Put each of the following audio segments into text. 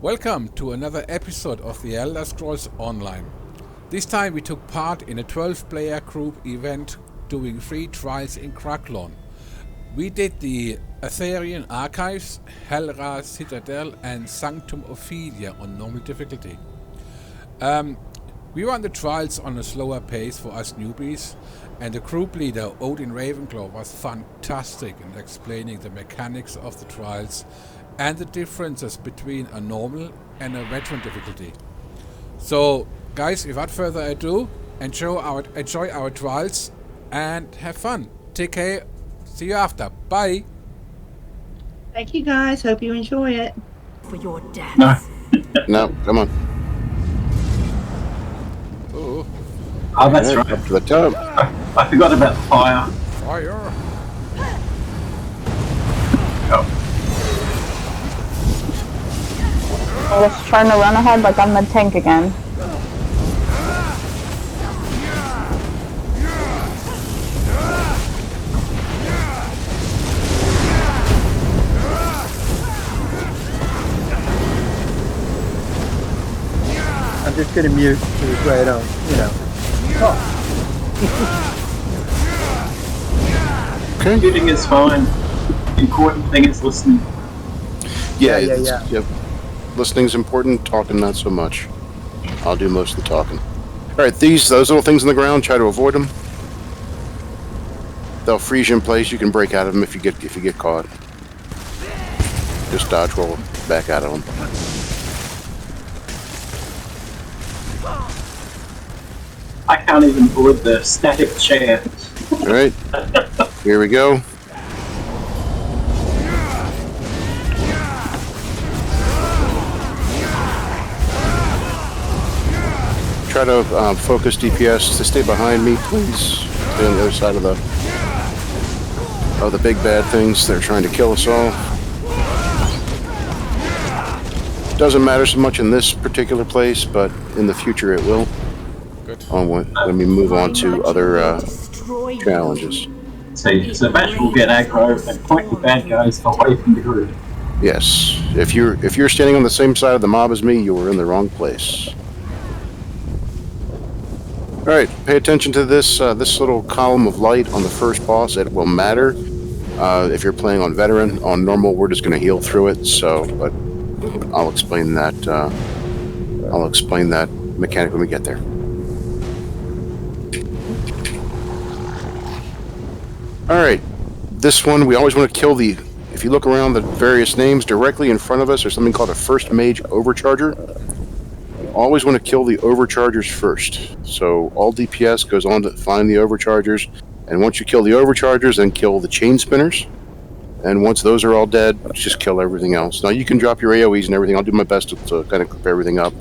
Welcome to another episode of the Elder Scrolls Online. This time we took part in a 12-player group event doing 3 trials in Craglorn. We did the Aetherian Archives, Helra Citadel and Sanctum Ophidia on normal difficulty. We ran the trials on a slower pace for us newbies, and the group leader Odin Ravenclaw was fantastic in explaining the mechanics of the trials and the differences between a normal and a veteran difficulty. So guys, without further ado, enjoy our trials and have fun. Take care. See you after. Bye. Thank you guys. Hope you enjoy it. For your death. No, come on. Oh, That's right. Up to the top. I forgot about the fire. fire. Oh. I'm just trying to run ahead like I'm the tank again. I'm just gonna mute this way I don't, Okay. Muting is fine. The important thing is listening. Yeah. Yeah. Listening's important, talking not so much. I'll do most of the talking. Alright, those little things on the ground, try to avoid them. They'll freeze you in place, you can break out of them if you get caught. Just dodge roll back out of them. I can't even avoid the static chair. Alright, here we go. Try to focus DPS to stay behind me, please. Stay on the other side of the big bad things that are trying to kill us all. Doesn't matter so much in this particular place, but in the future it will. Good. When we move on to other challenges. So Bash will get aggro and point the bad guys away from the group. Yes, if you're standing on the same side of the mob as me, you are in the wrong place. All right, pay attention to this little column of light on the first boss. It will matter if you're playing on veteran. On normal, we're just going to heal through it. So, but I'll explain that. I'll explain that mechanic when we get there. All right, this one we always want to kill the. If you look around the various names directly in front of us, there's something called a first Mage Overcharger. Always want to kill the overchargers first. So all DPS goes on to find the overchargers, and once you kill the overchargers, then kill the chain spinners. And once those are all dead, just kill everything else. Now you can drop your AoEs and everything. I'll do my best to kind of clip everything up.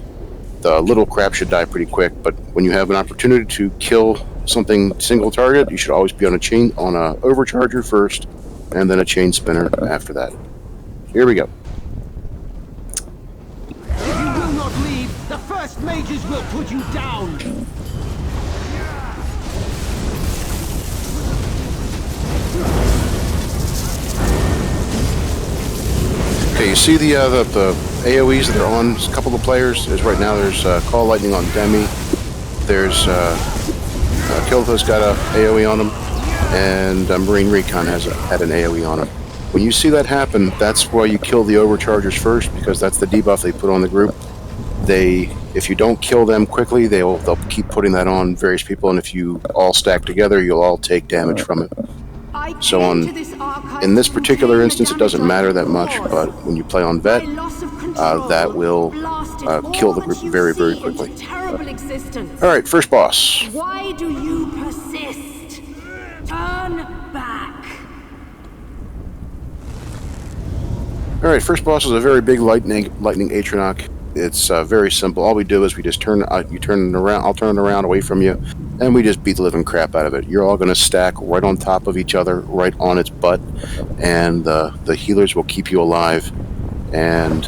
The little crap should die pretty quick, but when you have an opportunity to kill something single target, you should always be on a overcharger first, and then a chain spinner after that. Here we go. The first mages will put you down! Okay, you see the AoEs that are on a couple of players? Right now there's Call Lightning on Demi. There's Kiltha's got a AoE on him, and Marine Recon had an AoE on him. When you see that happen, that's why you kill the overchargers first, because that's the debuff they put on the group. If you don't kill them quickly, they'll keep putting that on various people, and if you all stack together, you'll all take damage from it. So in this particular instance, it doesn't matter that much, but when you play on vet, that will kill the group very, very quickly. All right, first boss. Why do you persist? Turn back. All right, first boss is a very big lightning Atronach. It's very simple. All we do is we just turn it around. I'll turn it around away from you, and we just beat the living crap out of it. You're all going to stack right on top of each other, right on its butt, and the healers will keep you alive. And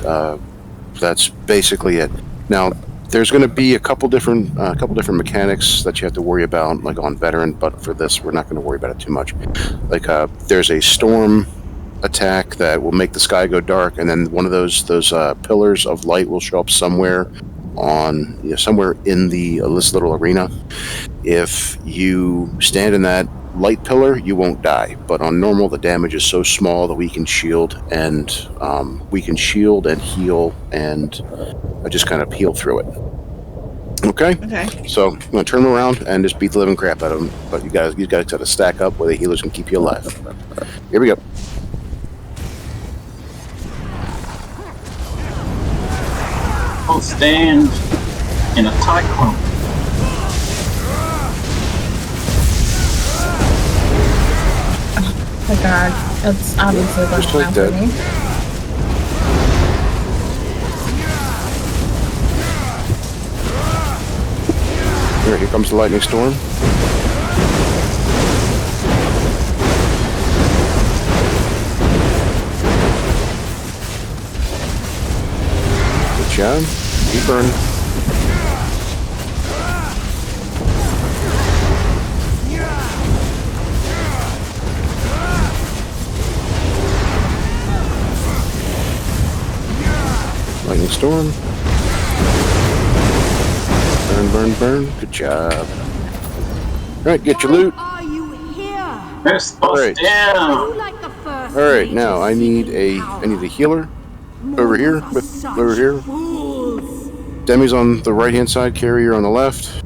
that's basically it. Now, there's going to be a couple different mechanics that you have to worry about, like on veteran. But for this, we're not going to worry about it too much. Like there's a storm attack that will make the sky go dark, and then one of those pillars of light will show up somewhere somewhere in this little arena. If you stand in that light pillar, you won't die. But on normal, the damage is so small that we can shield and heal and just kind of heal through it. Okay. Okay. So I'm gonna turn them around and just beat the living crap out of them. But you guys got to stack up where the healers can keep you alive. Here we go. I'll stand in a tight clump. Oh my god, that's obviously going Just to like happen that. to me. Here comes the lightning storm. Good job. Keep burning. Lightning storm. Burn, burn, burn. Good job. Alright, get your loot. Are you here? First boss Alright. down. You like the first Alright, mage now I need a healer over here. Over here. Fools. Demi's on the right hand side, carrier on the left.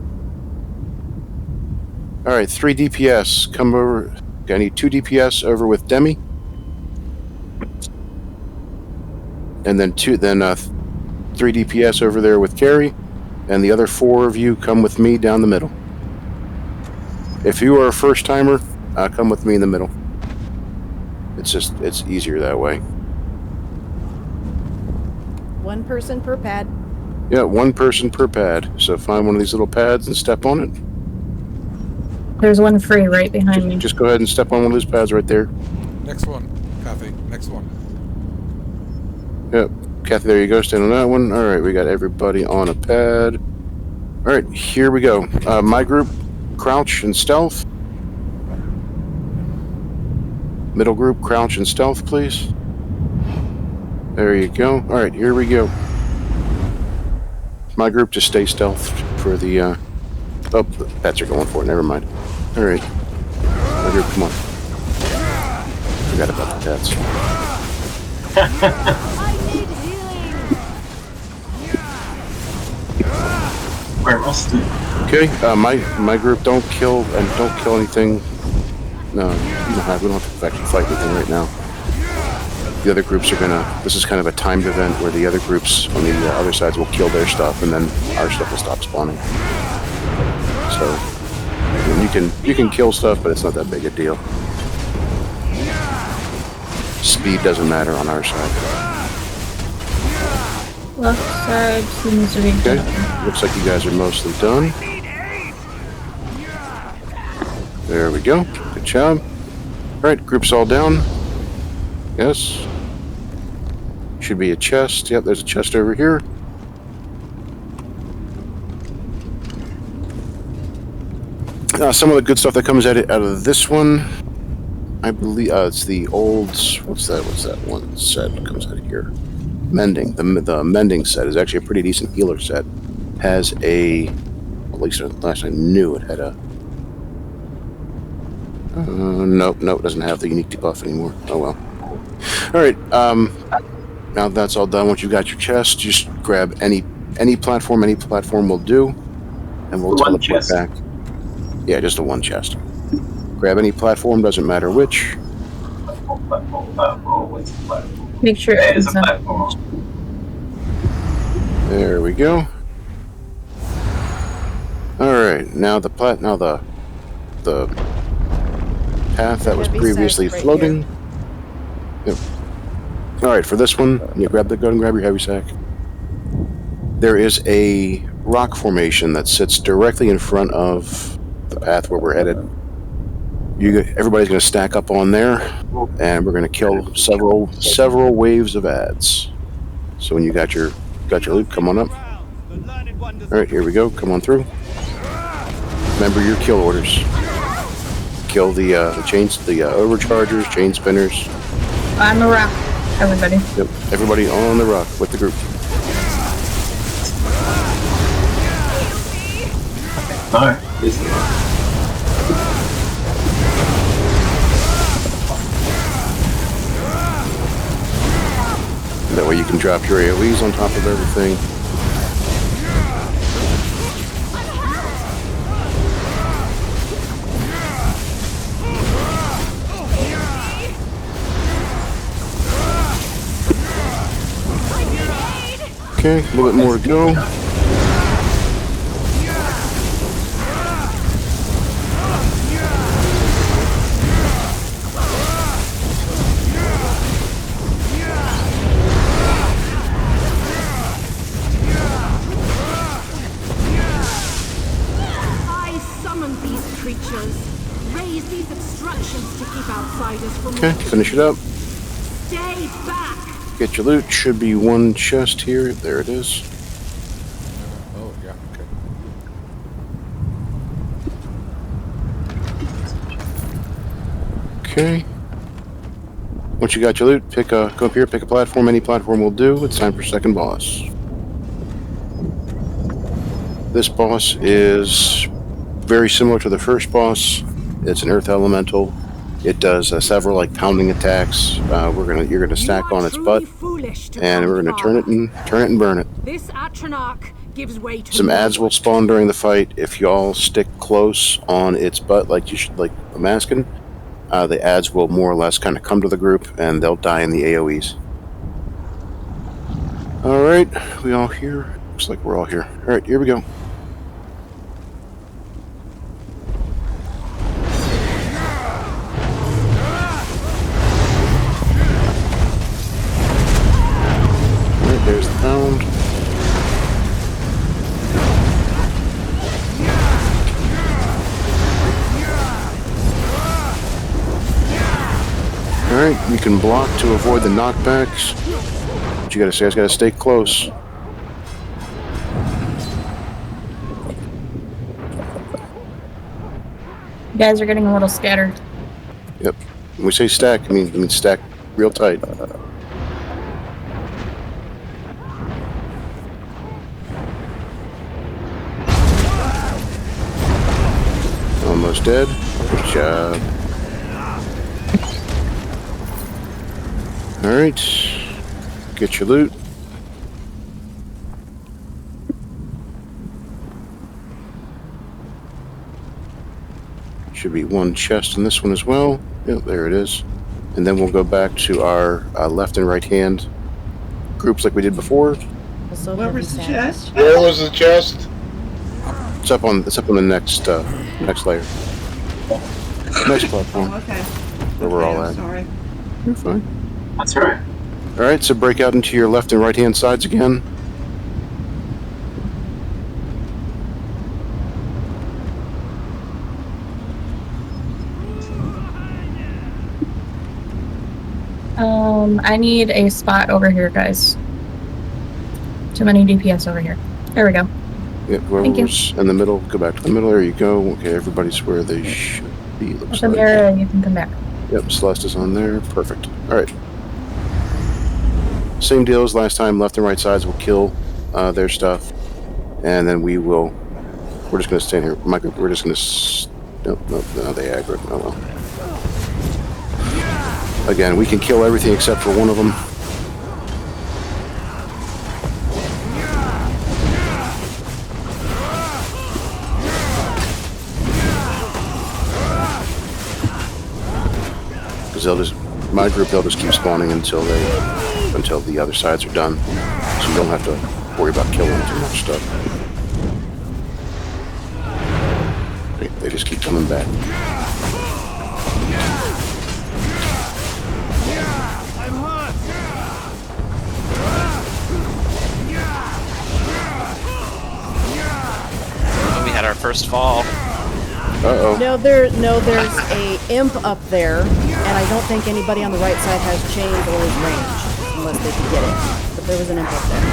Alright, 3 DPS. Come over. I need 2 DPS over with Demi. And then 3 DPS over there with Carrie. And the other 4 of you come with me down the middle. If you are a first timer, come with me in the middle. It's easier that way. 1 person per pad. Yeah, 1 person per pad. So find one of these little pads and step on it. There's one free right behind me. Just go ahead and step on one of those pads right there. Next one, Kathy. Next one. Yep. Kathy, there you go. Stand on that one. All right, we got everybody on a pad. All right, here we go. My group, crouch and stealth. Middle group, crouch and stealth, please. There you go. All right, here we go. My group, just stay stealth for the... Oh, the pets are going for it. Never mind. All right. My group, come on. Forgot about the pets. We're rusted. Okay, my group, don't kill anything. No, we don't have to actually fight anything right now. The other groups are gonna. This is kind of a timed event where the other groups on the other sides will kill their stuff, and then our stuff will stop spawning. So I mean, you can kill stuff, but it's not that big a deal. Speed doesn't matter on our side. Left side seems to be Okay, done. looks like you guys are mostly done. There we go. Good job. All right, group's all down. Yes. Should be a chest. Yep, there's a chest over here. Some of the good stuff that comes out of this one, I believe it's the old. What's that one set that comes out of here? Mending. The mending set is actually a pretty decent healer set. Has a, at least last I knew it had a. Nope, it doesn't have the unique debuff anymore. Oh well. All right. Now that's all done. Once you got your chest, just grab any platform. Any platform will do, and we'll teleport back. Yeah, just the one chest. Grab any platform. Doesn't matter which. Platform. What's the platform? Make sure There is it's a platform. There we go. All right. Now the path that was Heavy previously sack right floating. Yep. All right, for this one, you go and grab your heavy sack. There is a rock formation that sits directly in front of the path where we're headed. Everybody's going to stack up on there, and we're going to kill several waves of ads. So when you got your loot, come on up. All right, here we go. Come on through. Remember your kill orders. Kill the chains, the overchargers, chain spinners. I'm a rock, everybody. Yep, everybody on the rock with the group. No, this is That way you can drop your AoEs on top of everything. Okay, a little bit more to go. I summoned these creatures. Raise these obstructions to keep outsiders from Okay, finish it up. Stay back. Get your loot. Should be one chest here. There it is. Oh, yeah, okay. Okay. Once you got your loot, go up here, pick a platform. Any platform will do. It's time for second boss. This boss is very similar to the first boss. It's an earth elemental. It does several like pounding attacks. You're gonna stack on its butt, and we're gonna turn it and burn it. This Atronach gives way to Some ads will spawn during the fight. If you all stick close on its butt, like you should, like a maskin, the ads will more or less kind of come to the group, and they'll die in the AoEs. All right, we all here? Looks like we're all here. All right, here we go. There's the pound. Alright, you can block to avoid the knockbacks. But you gotta stay close. You guys are getting a little scattered. Yep. When we say stack, I mean stack real tight. Almost dead. Good job. Alright. Get your loot. Should be one chest in this one as well. Yep, there it is. And then we'll go back to our left and right hand groups like we did before. Also, Where heavy was the sack. chest? Where was the chest? It's up on the next layer. Next platform. Oh, okay. Where we're all I'm at. sorry. You're fine. that's right. Alright, so break out into your left and right hand sides again. I need a spot over here, guys. Too many DPS over here. There we go. Yep, whoever's in the middle, go back to the middle. There you go. Okay, everybody's where they should be. Looks Come like. here and you can come back. Yep, Celeste is on there. Perfect. Alright. Same deal as last time. Left and right sides will kill their stuff. And then we're just going to stand here. My group, we're just going to... No, they aggro. Oh well. Again, we can kill everything except for one of them. Because my group, they'll just keep spawning until the other sides are done. So you don't have to worry about killing too much stuff. They just keep coming back. We had our first fall. Uh-oh. There's a imp up there, and I don't think anybody on the right side has chains or is range, unless they could get it. But there was an imp up there.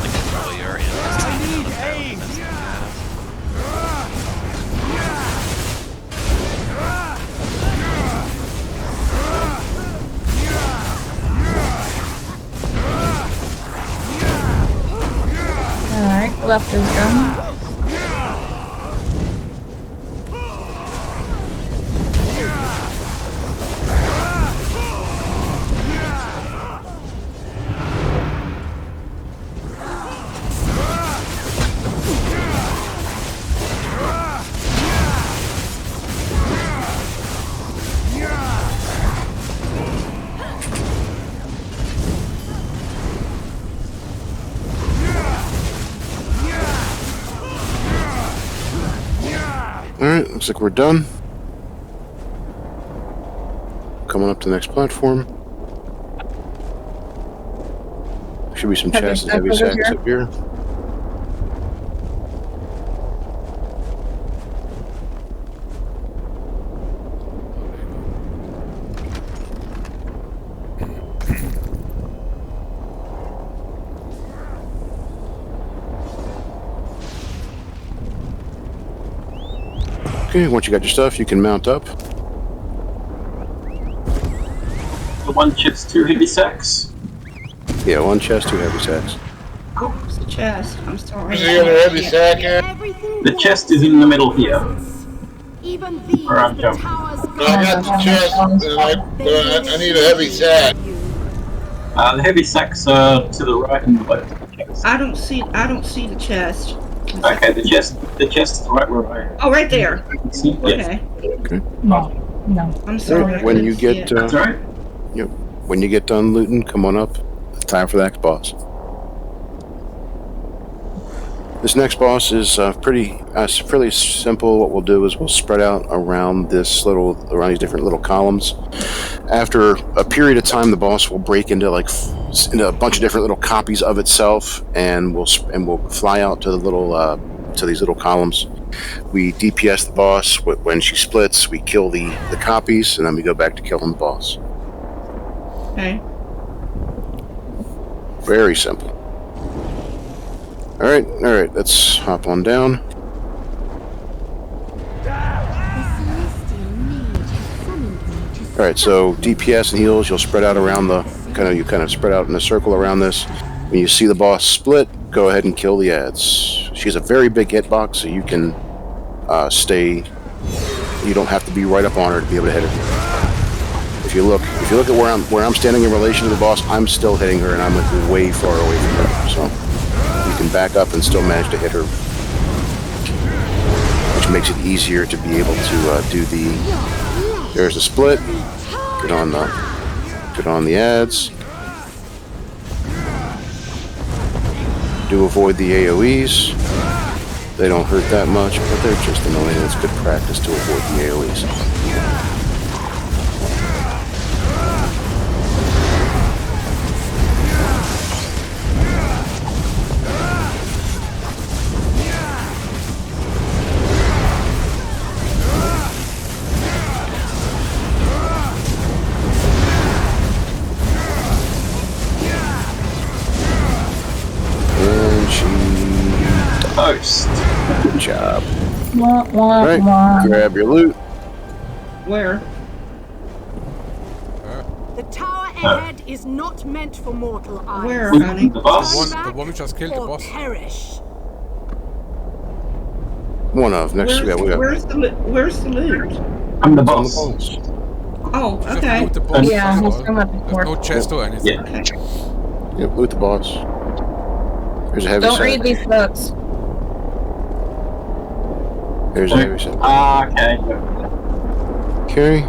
Like probably your end. left his gun. Alright, looks like we're done. Coming up to the next platform. Should be some chests and heavy sacks up here. Okay, once you got your stuff, you can mount up. The one chest, 2 heavy sacks. Yeah, 1 chest, 2 heavy sacks. It's a chest. I'm sorry. Is the other heavy sack here? The chest is in the middle here. Even these, Where I'm the jumping. towers No, I got the chest, and I need a heavy sack. The heavy sacks are to the right and the left of the chest. I don't see the chest. Okay, the chest is right where I am. Oh, right there. See? Yes. Okay. Okay. No. I'm sorry. I When couldn't you see get it. That's right. when you get done looting, come on up. It's time for the next boss. This next boss is fairly simple. What we'll do is we'll spread out around these different little columns. After a period of time, the boss will break into a bunch of different little copies of itself, and we'll fly out to the to these little columns. We DPS the boss. When she splits, we kill the copies, and then we go back to killing the boss. Okay. Very simple. All right. Let's hop on down. All right. So DPS and heals, you'll spread out around you kind of spread out in a circle around this. When you see the boss split, go ahead and kill the ads. She's a very big hitbox, so you can stay. You don't have to be right up on her to be able to hit her. If you look at where I'm standing in relation to the boss, I'm still hitting her, and I'm like way far away from her. So you can back up and still manage to hit her, which makes it easier to be able to do the. There's a split. Get on the ads. Do avoid the AoEs. They don't hurt that much, but they're just annoying. It's good practice to avoid the AoEs. Post. Good job. Wah, wah, Alright, wah. grab your loot. Where? The tower ahead is not meant for mortal eyes. Where, honey? The boss. The one we just killed, the Or boss. perish. One of. Next we got. Where's the loot? I'm the On the boss. boss. Oh, Just okay. loot the boss. Yeah, that's he's all. come up There's before. no chest or anything. Yeah. Okay. Yep, loot the boss. There's a heavy Don't sack. read these books. There's a heavy sack. Okay. Okay.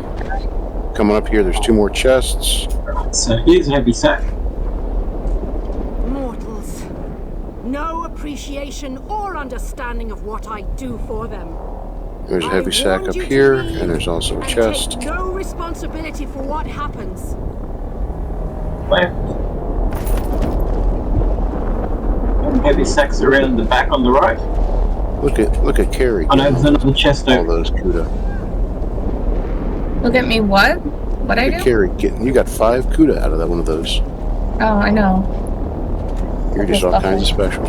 Coming up here, there's 2 more chests. So here's a heavy sack. Mortals. No appreciation or understanding of what I do for them. There's a I heavy sack warned up you to here, leave and there's also a and chest. Take no responsibility for what happens. Left. And heavy sacks around the back on the right. Look at Carrie. Oh no, there's another chest All over. those CUDA. Look at me, what? What I Look at do? Carrie, you got 5 CUDA out of that one of those. Oh, I know. You're just all kinds of special.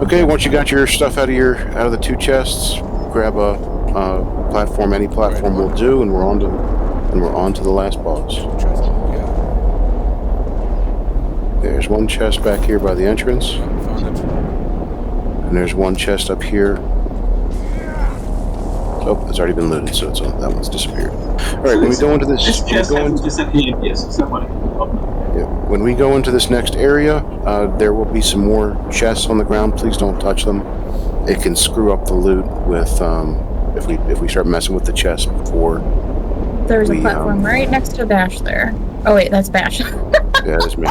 Okay, once you got your stuff out of the 2 chests, grab a platform. Any platform will do, and we're on to the last boss. Chest, yeah. There's one chest back here by the entrance. Found it. And there's one chest up here. Oh, it's already been looted, so that one's disappeared. All right, when we go into this, This chest hasn't disappeared yet, so somebody can open it. yeah, when we go into this next area, there will be some more chests on the ground. Please don't touch them. It can screw up the loot with if we start messing with the chest before. There's a platform right next to Bash there. Oh wait, that's Bash. Yeah, that's me.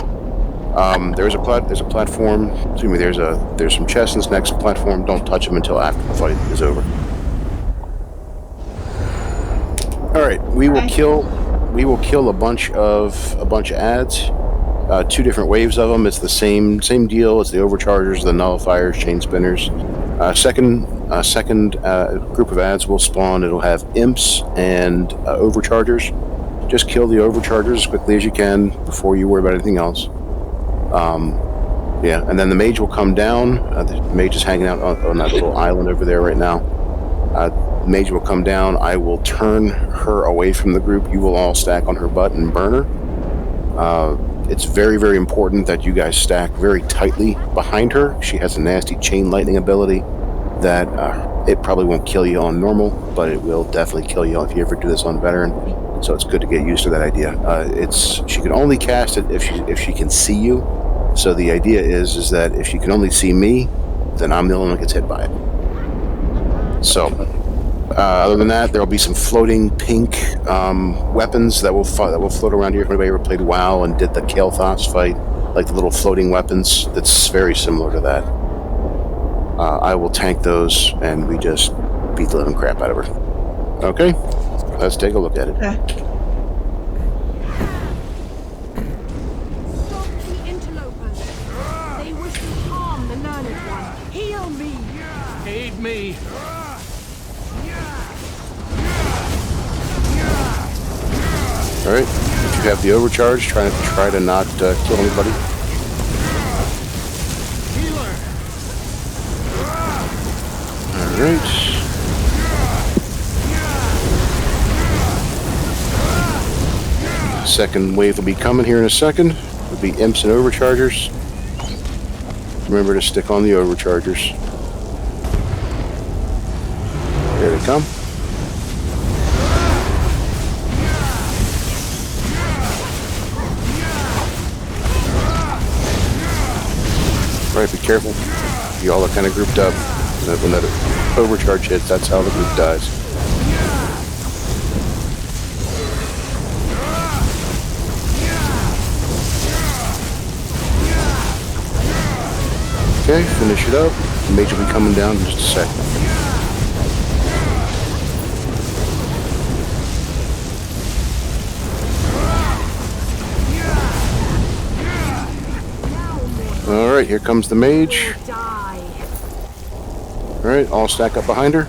There's a platform. Excuse me. There's some chests in this next platform. Don't touch them until after the fight is over. All right, we will kill a bunch of ads. 2 different waves of them. It's the same deal. It's the overchargers, the nullifiers, chain spinners. Second group of ads will spawn. It'll have imps and overchargers. Just kill the overchargers as quickly as you can before you worry about anything else. Yeah, and then the mage will come down. The mage is hanging out on that little island over there right now. The mage will come down. I will turn her away from the group. You will all stack on her butt and burn her. It's very, very important that you guys stack very tightly behind her. She has a nasty chain lightning ability that it probably won't kill you on normal, but it will definitely kill you if you ever do this on veteran. So it's good to get used to that idea. She can only cast it if she can see you. So the idea is that if she can only see me, then I'm the only one that gets hit by it. So other than that, there will be some floating pink weapons that will float around here. If anybody ever played WoW and did the Kael'thas fight, like the little floating weapons, that's very similar to that. I will tank those, and we just beat the living crap out of her. Okay, let's take a look at it. Stop the interlopers. They wish to harm the learned one. Heal me. Aid me. Alright, if you have the overcharge, try to not kill anybody. Alright. Second wave will be coming here in a second. It'll be imps and overchargers. Remember to stick on the overchargers. There they come. Alright, be careful. You all are kind of grouped up. When that overcharge hits, that's how the group dies. Okay, finish it up. The mage will be coming down in just a second. Alright, here comes the mage. Alright, all stack up behind her.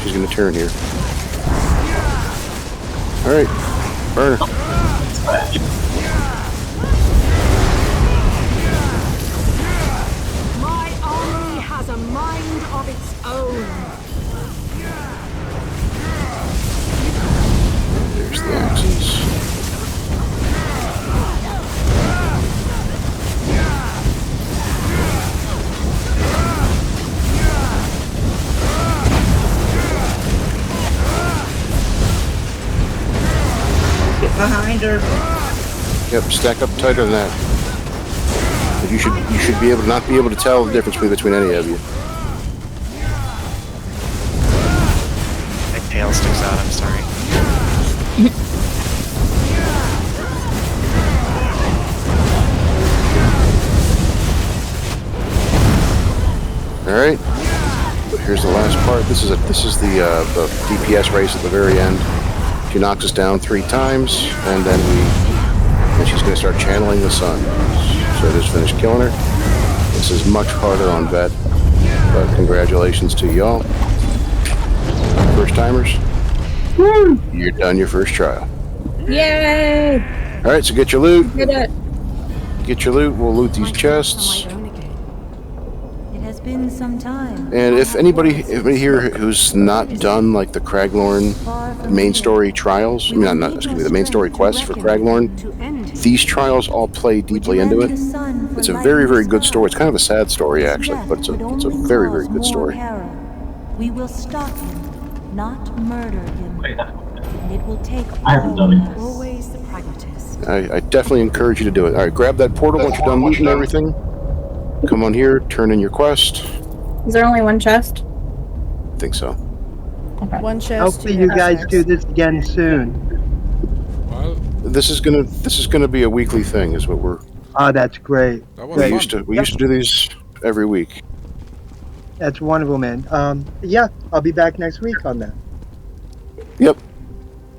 She's going to turn here. Alright, burn her. My army has a mind of its own. There's the axes. Behind her. Yep, stack up tighter than that. But you should be able to not be able to tell the difference between any of you. My tail sticks out, I'm sorry. Alright. Here's the last part. This is the DPS race at the very end. She knocks us down 3 times, and then she's going to start channeling the sun. So I just finished killing her. This is much harder on vet, but congratulations to y'all. First timers. Woo! You're done your first trial. Yay! Alright, so get your loot. Did it. Get your loot. We'll loot these chests. It has been some time. And if anybody here who's not done like the Craglorn main story trials, the main story quests for Craglorn, these trials all play deeply into it. It's a very, very good story. It's kind of a sad story, actually, but it's a very, very good story. We will stop him, not murder him. And it will take I haven't done it. always the pragmatist. I definitely encourage you to do it. All right, grab that portal once you're done looting everything. Come on here, turn in your quest. Is there only one chest? I think so. Okay. One chest. Hopefully you guys do this again soon. Well, This is gonna be a weekly thing, is what we're. Oh, that's great. that was We fun. used to do these every week. That's wonderful, man. Yeah, I'll be back next week on that. Yep.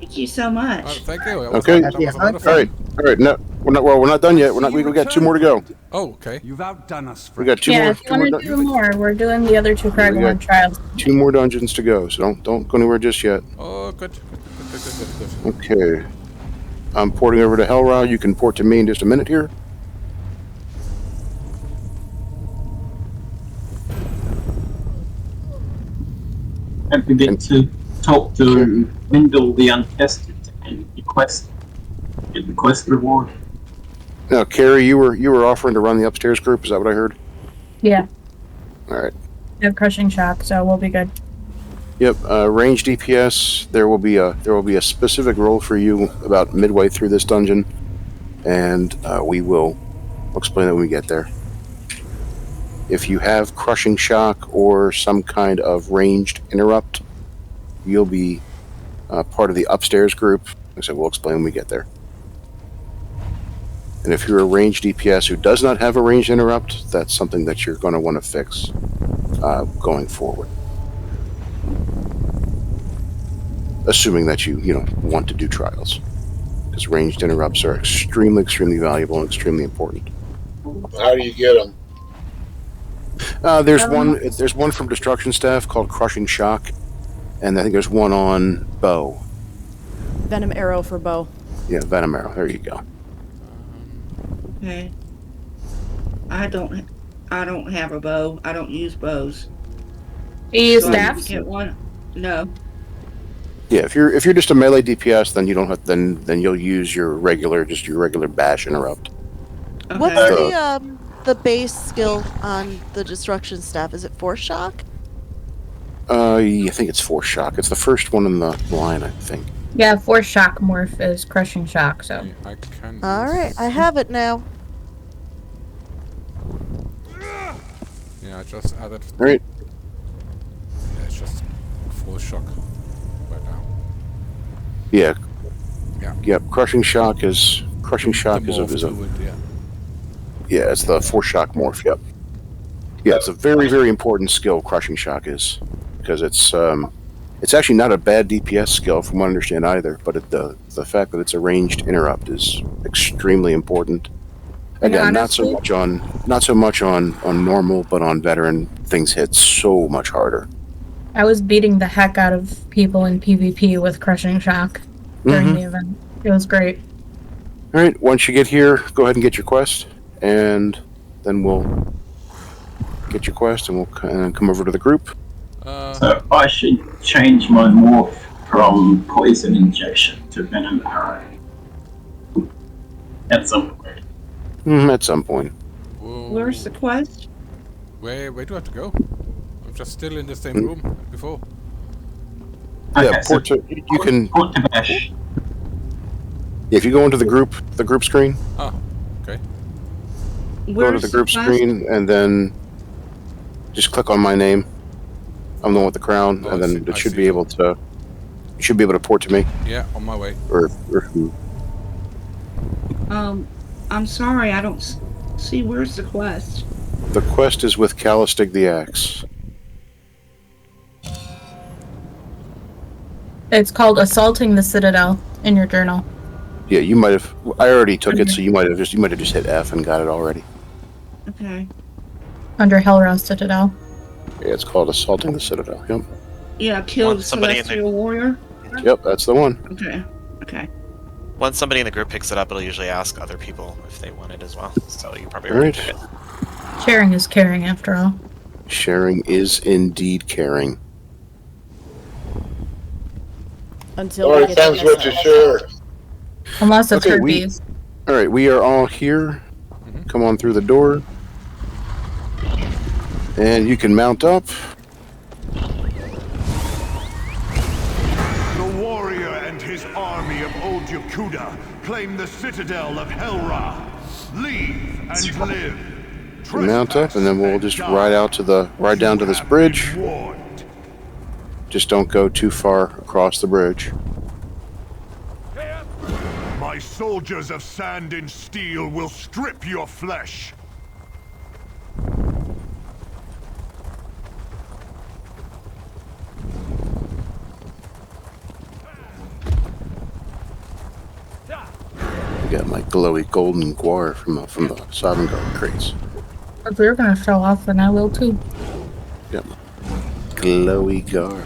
Thank you so much. Thank you. Okay. That was a lot of All fun. right. No, we're not done yet. We got 2 more to go. Oh, okay. You've outdone us, We got 2 Yeah, more. if you want to do more, we're doing the other 2 got- Craglorn trials. 2 more dungeons to go. So don't go anywhere just yet. Oh, good. Good. Okay. I'm porting over to Hellrow. You can port to me in just a minute here. Don't forget to talk to Wendell the Untested and get the quest reward. Now, Carrie, you were offering to run the upstairs group. Is that what I heard? Yeah, All right. I have crushing shock, so we'll be good. Yep. Range DPS. There will be a specific role for you about midway through this dungeon, and we'll explain it when we get there. If you have crushing shock or some kind of ranged interrupt, you'll be part of the upstairs group. Like I said, we'll explain when we get there. And if you're a ranged DPS who does not have a ranged interrupt, that's something that you're going to want to fix going forward. Assuming that you want to do trials, because ranged interrupts are extremely valuable and extremely important. How do you get them? There's one from destruction staff called Crushing Shock, and I think there's one on bow. Venom arrow for bow. Yeah, venom arrow. There you go. Okay. I don't have a bow. I don't use bows. Do you use So I need to staffs? get one. No. Yeah, if you're just a melee DPS, then you don't have then you'll use your regular bash interrupt. Okay. What's the base skill on the destruction staff? Is it Force Shock? I think it's Force Shock. It's the first one in the line, I think. Yeah, Force Shock morph is crushing shock, so. I can. All right, I have it now. Yeah, I just added. All right. Yeah, it's just full shock right now. Yeah. Yeah. Yep. Crushing Shock is yeah, it's the Force Shock morph. Yep. Yeah, it's a very, very important skill. Crushing Shock is, because it's actually not a bad DPS skill from what I understand either. But the fact that it's a ranged interrupt is extremely important. Again, not so much on normal, but on veteran, things hit so much harder. I was beating the heck out of people in PvP with crushing shock during the event. It was great. All right, once you get here, go ahead and get your quest, and then we'll get your quest, and we'll come over to the group. So I should change my morph from poison injection to venom arrow. At some point. At some point. Whoa. Where's the quest? Where do I have to go? I'm just still in the same room before. Okay, Yeah, so you can. port to bash. If you go into the group screen, Ah, okay. go to the group screen, and then just click on my name. I'm the one with the crown, and then it should be able to. You should be able to port to me. Yeah, on my way. Or who? I'm sorry, I don't see where's the quest. The quest is with Callistic the Axe. It's called Assaulting the Citadel in your journal. Yeah, you might have. I already took it, so you might have just hit F and got it already. Okay. Under Hellrow Citadel. Yeah, it's called Assaulting the Citadel. Yep. Yeah, kill the somebody in Celestial Warrior. Yep, that's the one. Okay. Okay. Once somebody in the group picks it up, it'll usually ask other people if they want it as well. So you probably All already right. took it. Sharing is caring, after all. Sharing is indeed caring. Until Or we it get depends to what you share. Unless it's Okay, herpes. All right, we are all here. come on through the door. And you can mount up. The warrior and his army of Old Yakuda claim the Citadel of Helra. Leave and live. Mount up, and then we'll just ride down to this bridge. Just don't go too far across the bridge. My soldiers of sand and steel will strip your flesh. I got my glowy golden guar from the Sovngarde crates. If you're gonna show off, then I will too. Got my glowy gar.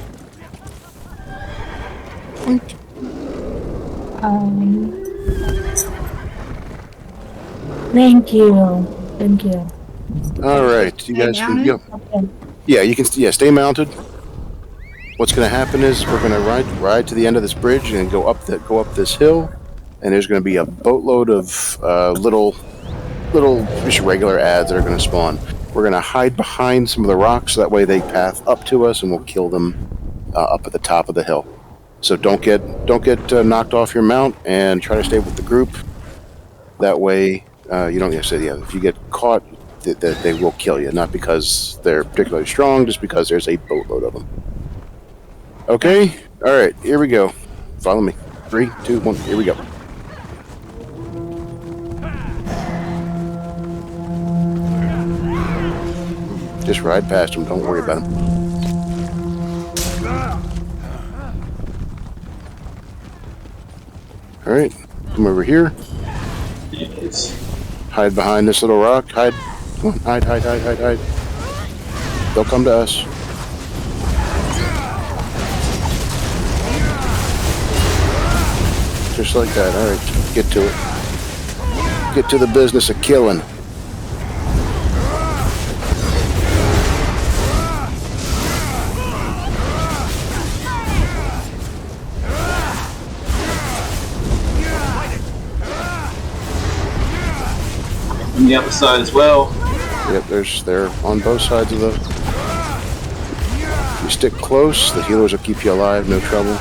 Thank you. Thank you. All right, you guys can go. Okay. Yeah, you can. Yeah, stay mounted. What's going to happen is we're going to ride to the end of this bridge and go up this hill, and there's going to be a boatload of little just regular ads that are going to spawn. We're going to hide behind some of the rocks so that way they path up to us, and we'll kill them up at the top of the hill. So don't get knocked off your mount, and try to stay with the group. That way you don't get to say, yeah, if you get caught, they will kill you, not because they're particularly strong, just because there's a boatload of them. Okay, all right, here we go. Follow me. 3, 2, 1, here we go. Just ride past them, don't worry about them. All right, come over here. Hide behind this little rock. Hide. Come on, hide. They'll come to us. Just like that. All right, get to it. Get to the business of killing. On the other side as well. Yep, they're on both sides of the... If you stick close, the healers will keep you alive, no trouble.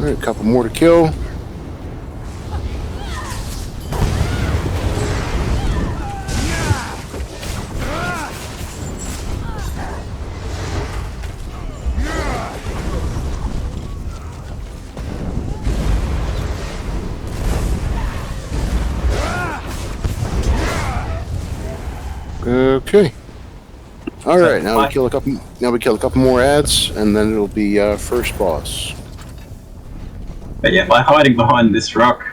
Alright, a couple more to kill. Okay. All right. Now we kill a couple more ads, and then it'll be first boss. But yeah, by hiding behind this rock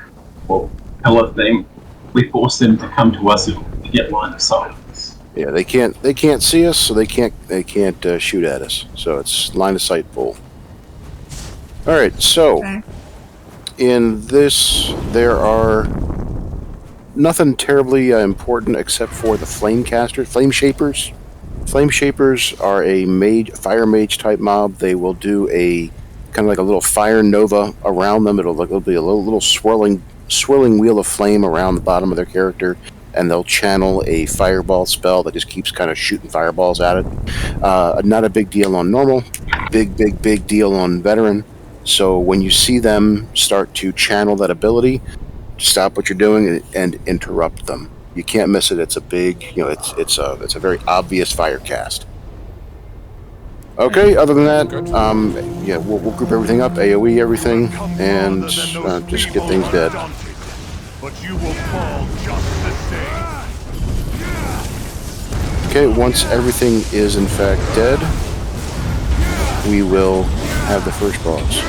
or pillar thing, we force them to come to us to get line of sight. Yeah, they can't see us, so they can't shoot at us. So it's line of sight full. All right. So in this, there are nothing terribly important except for the flame shapers. Flame shapers are a fire mage type mob. They will do a kind of like a little fire nova around them. It'll be a little swirling wheel of flame around the bottom of their character, and they'll channel a fireball spell that just keeps kind of shooting fireballs at it. Not a big deal on normal, big deal on veteran. So when you see them start to channel that ability, stop what you're doing and interrupt them. You can't miss it. It's a big, it's a very obvious fire cast. Okay. Other than that, yeah, we'll group everything up, AOE everything, and just get things dead. But you will fall just the same. Okay. Once everything is in fact dead, we will have the first boss.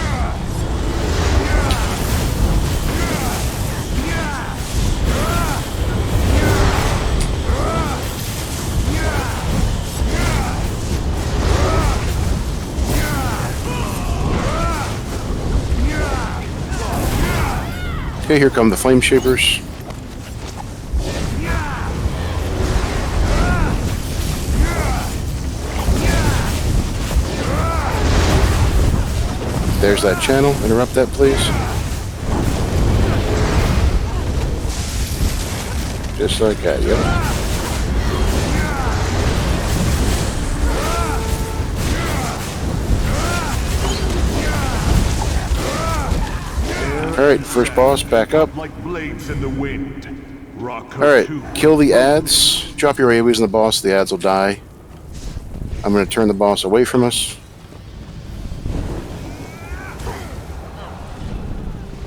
Okay, here come the flame shapers. there's that channel. Interrupt that, please. Just like that, yep. Alright, first boss, back up. Like blades in the wind. Alright, kill the ads. Drop your AoEs on the boss, the ads will die. I'm going to turn the boss away from us.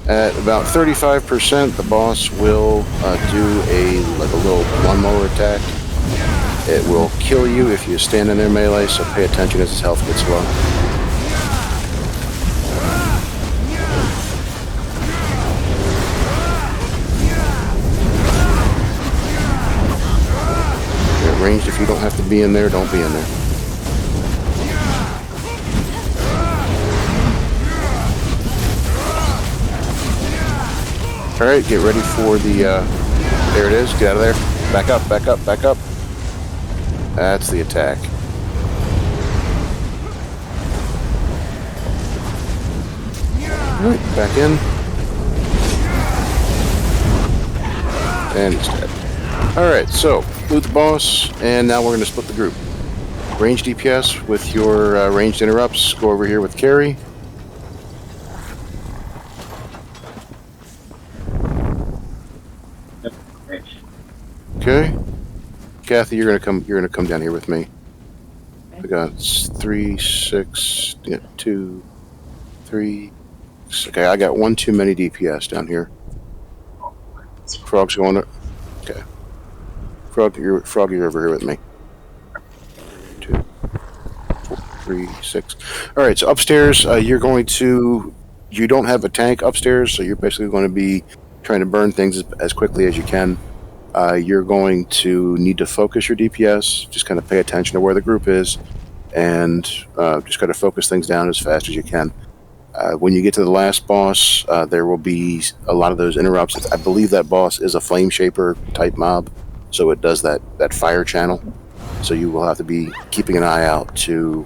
At about 35%, the boss will do a little lawnmower attack. It will kill you if you stand in their melee, so pay attention as his health gets low. You're at range. If you don't have to be in there, don't be in there. Alright, get ready for the, there it is, get out of there. Back up, back up, back up. That's the attack. Alright, back in. And he's dead. Alright, so, loot the boss, and now we're going to split the group. Ranged DPS with your ranged interrupts, go over here with carry. Okay, Kathy, you're gonna come down here with me. I got 3, 6, 2, 3. Okay, I got one too many DPS down here. Frog's going to. Okay, Frog, you're over here with me. 2, 4, 3, 6. All right, so upstairs, you're going to. You don't have a tank upstairs, so you're basically going to be trying to burn things as quickly as you can. You're going to need to focus your DPS, just kind of pay attention to where the group is, and just kind of focus things down as fast as you can. When you get to the last boss, there will be a lot of those interrupts. I believe that boss is a Flame Shaper type mob, so it does that fire channel. So you will have to be keeping an eye out to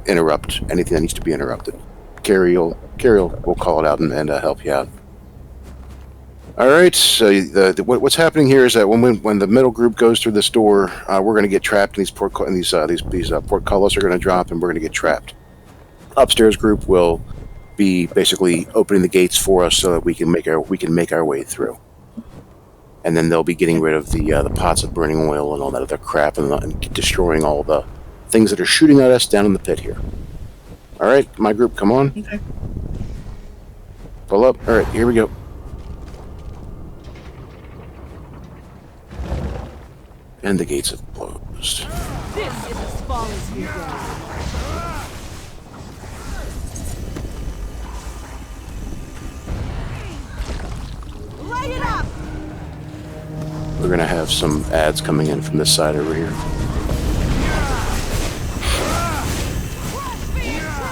interrupt anything that needs to be interrupted. Carrie will call it out and help you out. All right, so what's happening here is that when the middle group goes through this door, we're going to get trapped, and these portcullis are going to drop, and we're going to get trapped. Upstairs group will be basically opening the gates for us so that we can make our way through, and then they'll be getting rid of the pots of burning oil and all that other crap, and destroying all the things that are shooting at us down in the pit here. All right, my group, come on. Okay. Pull up. All right, here we go. And the gates have closed. This is as far as you go. Light it up! We're going to have some ads coming in from this side over here.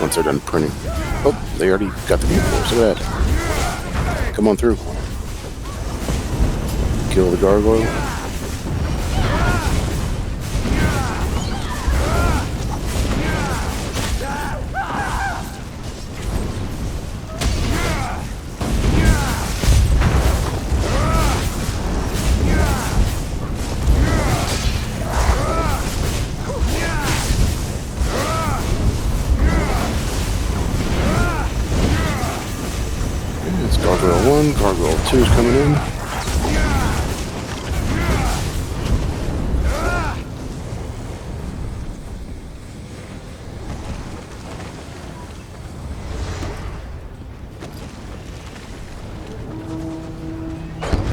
Once they're done printing. Oh, they already got the vehicles. Look at that. Come on through. Kill the gargoyle. Gargoyle 1, Gargoyle 2 is coming in.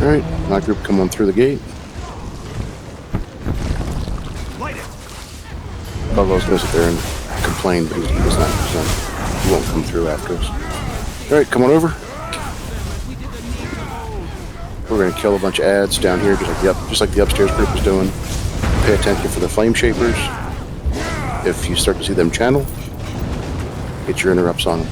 Alright, my group come on through the gate. Gargoyle's gonna sit there and complain, but he won't come through after us. Alright, come on over. We're going to kill a bunch of ads down here, just like the upstairs group is doing. Pay attention for the Flame Shapers. If you start to see them channel, get your interrupts on them.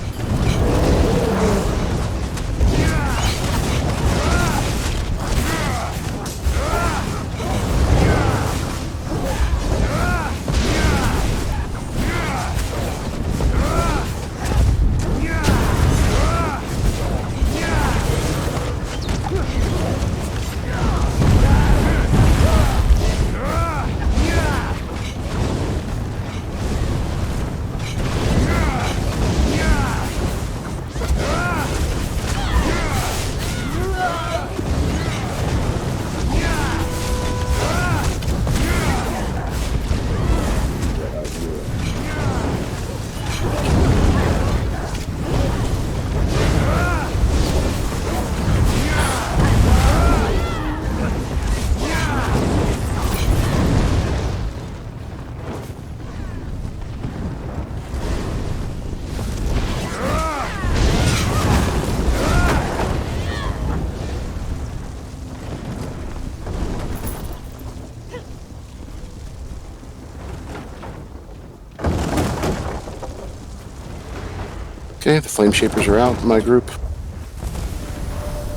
Okay, the flame shapers are out in my group.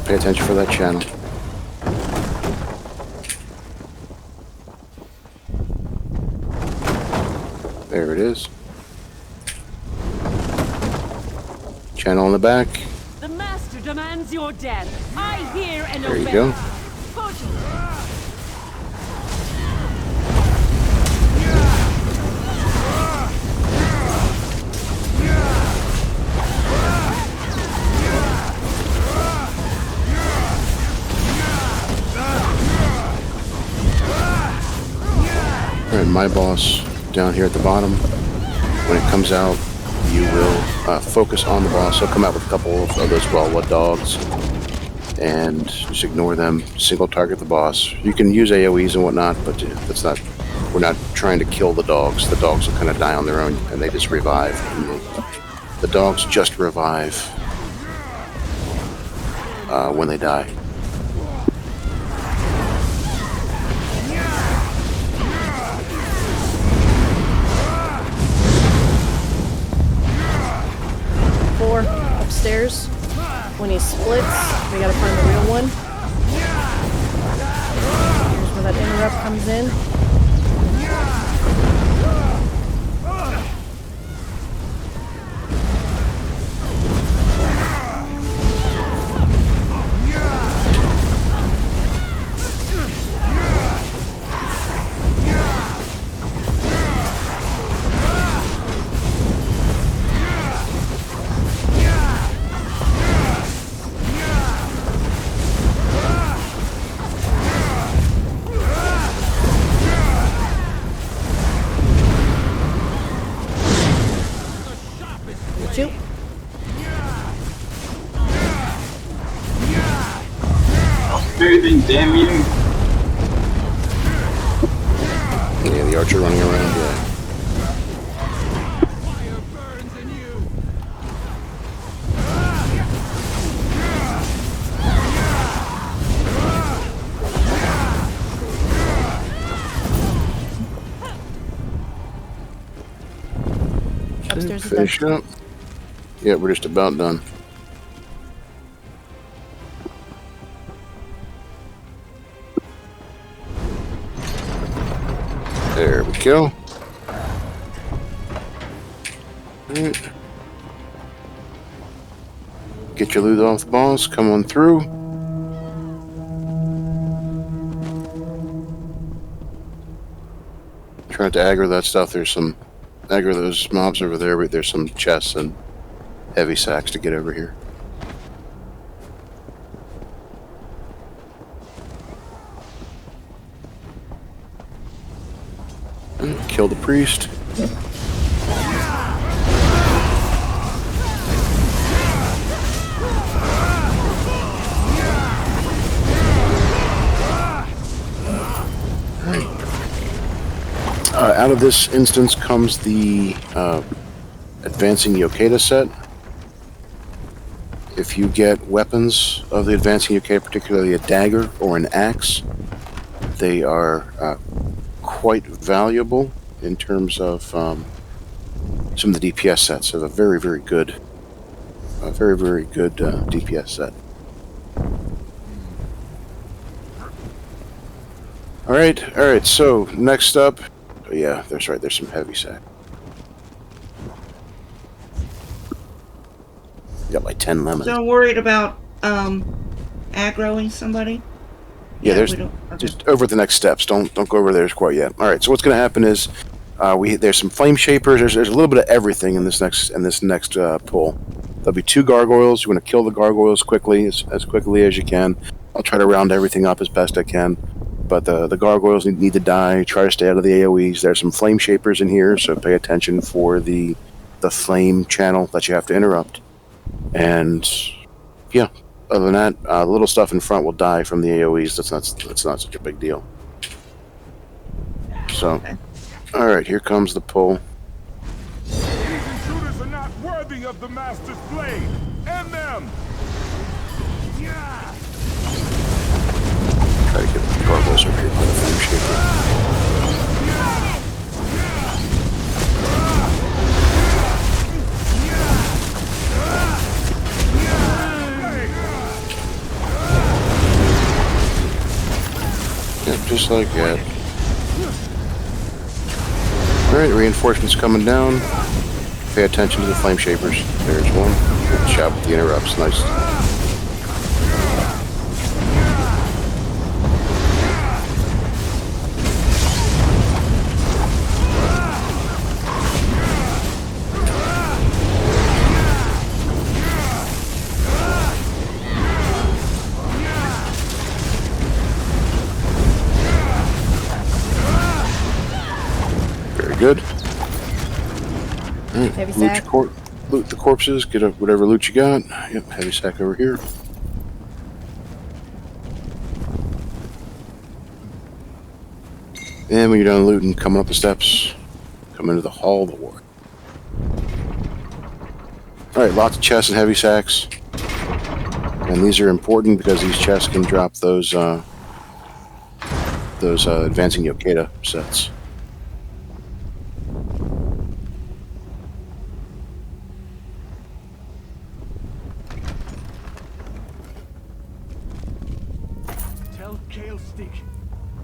Pay attention for that channel. There it is. Channel in the back. The master demands your death. I hear and There you obey. go. Alright, my boss down here at the bottom. When it comes out, you will focus on the boss. He'll come out with a couple of those Wellwood dogs. And just ignore them. Single target the boss. You can use AoEs and whatnot, but that's not. We're not trying to kill the dogs. The dogs will kind of die on their own, and they just revive. And the dogs just revive when they die. Upstairs. When he splits, we gotta find the real one. Here's where that interrupt comes in. Shoot. Moving, damn you! Yeah, the archer running around, yeah. Upstairs is Finish up. Yeah, we're just about done. There we go. Alright. Get your loot off the boss, come on through. Try to aggro that stuff. There's some aggro those mobs over there, but there's some chests and heavy sacks to get over here. Kill the priest. Out of this instance comes the Advancing Yokeda set. If you get weapons of the Advancing Yokeda, particularly a dagger or an axe, they are quite valuable in terms of some of the DPS sets. So a very, very good DPS set. All right. So next up, yeah, that's right. There's some heavy sack. Got like 10 lemons. So worried about aggroing somebody? Yeah, there's just over the next steps. Don't go over there quite yet. All right. So what's going to happen is there's some flame shapers. There's a little bit of everything in this next pull. There'll be 2 gargoyles. You want to kill the gargoyles quickly, as quickly as you can. I'll try to round everything up as best I can. But the gargoyles need to die. Try to stay out of the AoEs. There's some flame shapers in here, so pay attention for the flame channel that you have to interrupt. And yeah, other than that, the little stuff in front will die from the AoEs. That's not such a big deal. So, all right, here comes the pull. These intruders are not worthy of the Master's blade. End them! Try to get the gargoyles over here by the flame shaper. just like that. Alright, reinforcements coming down. Pay attention to the flame shapers. There's one. Good job with the interrupts. Nice. Good. Right. Heavy sack. Loot the corpses. Get up whatever loot you got. Yep, heavy sack over here. And when you're done looting, coming up the steps, come into the Hall of the War. Alright, lots of chests and heavy sacks. And these are important because these chests can drop those advancing Yokeda sets.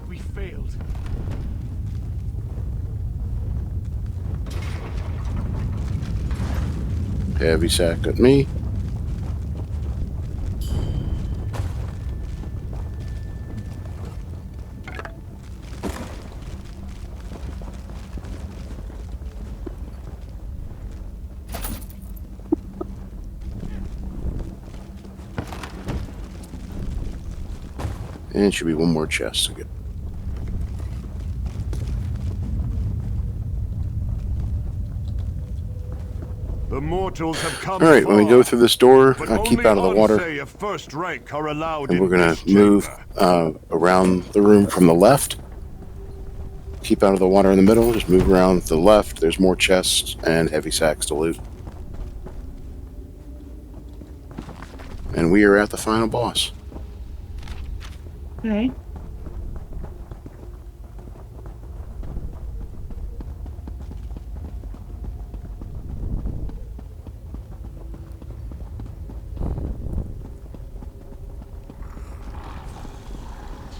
We failed. Heavy sack at me. And it should be one more chest to get. The mortals have come. Alright, when we go through this door, keep out of the water. And we're going to move around the room from the left. Keep out of the water in the middle, just move around to the left. There's more chests and heavy sacks to loot. And we are at the final boss. Okay.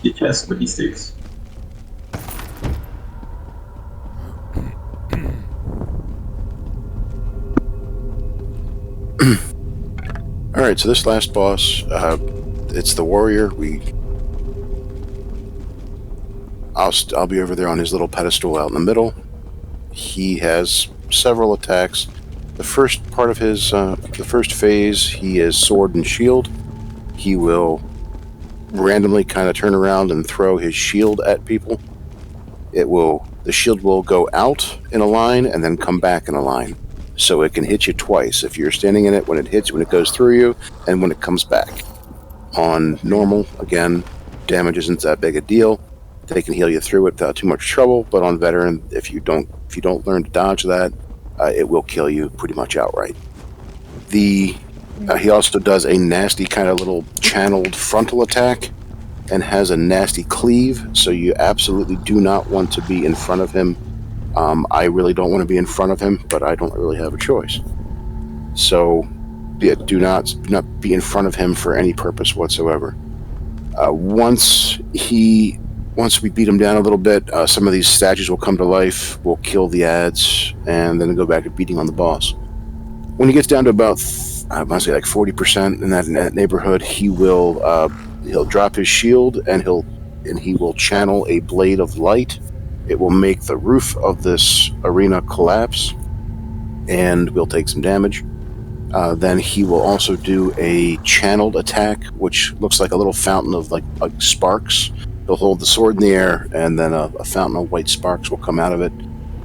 Your chest with these sticks. Alright, so this last boss, it's the warrior. I'll be over there on his little pedestal out in the middle. He has several attacks. The first part of his, the first phase, he is sword and shield. He will randomly kind of turn around and throw his shield at people. The shield will go out in a line and then come back in a line. So it can hit you twice if you're standing in it, when it goes through you, and when it comes back. On normal, again, damage isn't that big a deal. They can heal you through it without too much trouble, but on veteran, if you don't learn to dodge that, it will kill you pretty much outright. He also does a nasty kind of little channeled frontal attack and has a nasty cleave, so you absolutely do not want to be in front of him. I really don't want to be in front of him, but I don't really have a choice. So, yeah, do not be in front of him for any purpose whatsoever. Once we beat him down a little bit, some of these statues will come to life, we'll kill the ads, and then go back to beating on the boss. When he gets down to about, I want to say like 40% in that neighborhood, he'll drop his shield and he will channel a blade of light. It will make the roof of this arena collapse, and we'll take some damage. Then he will also do a channeled attack, which looks like a little fountain of like sparks. He'll hold the sword in the air, and then a fountain of white sparks will come out of it.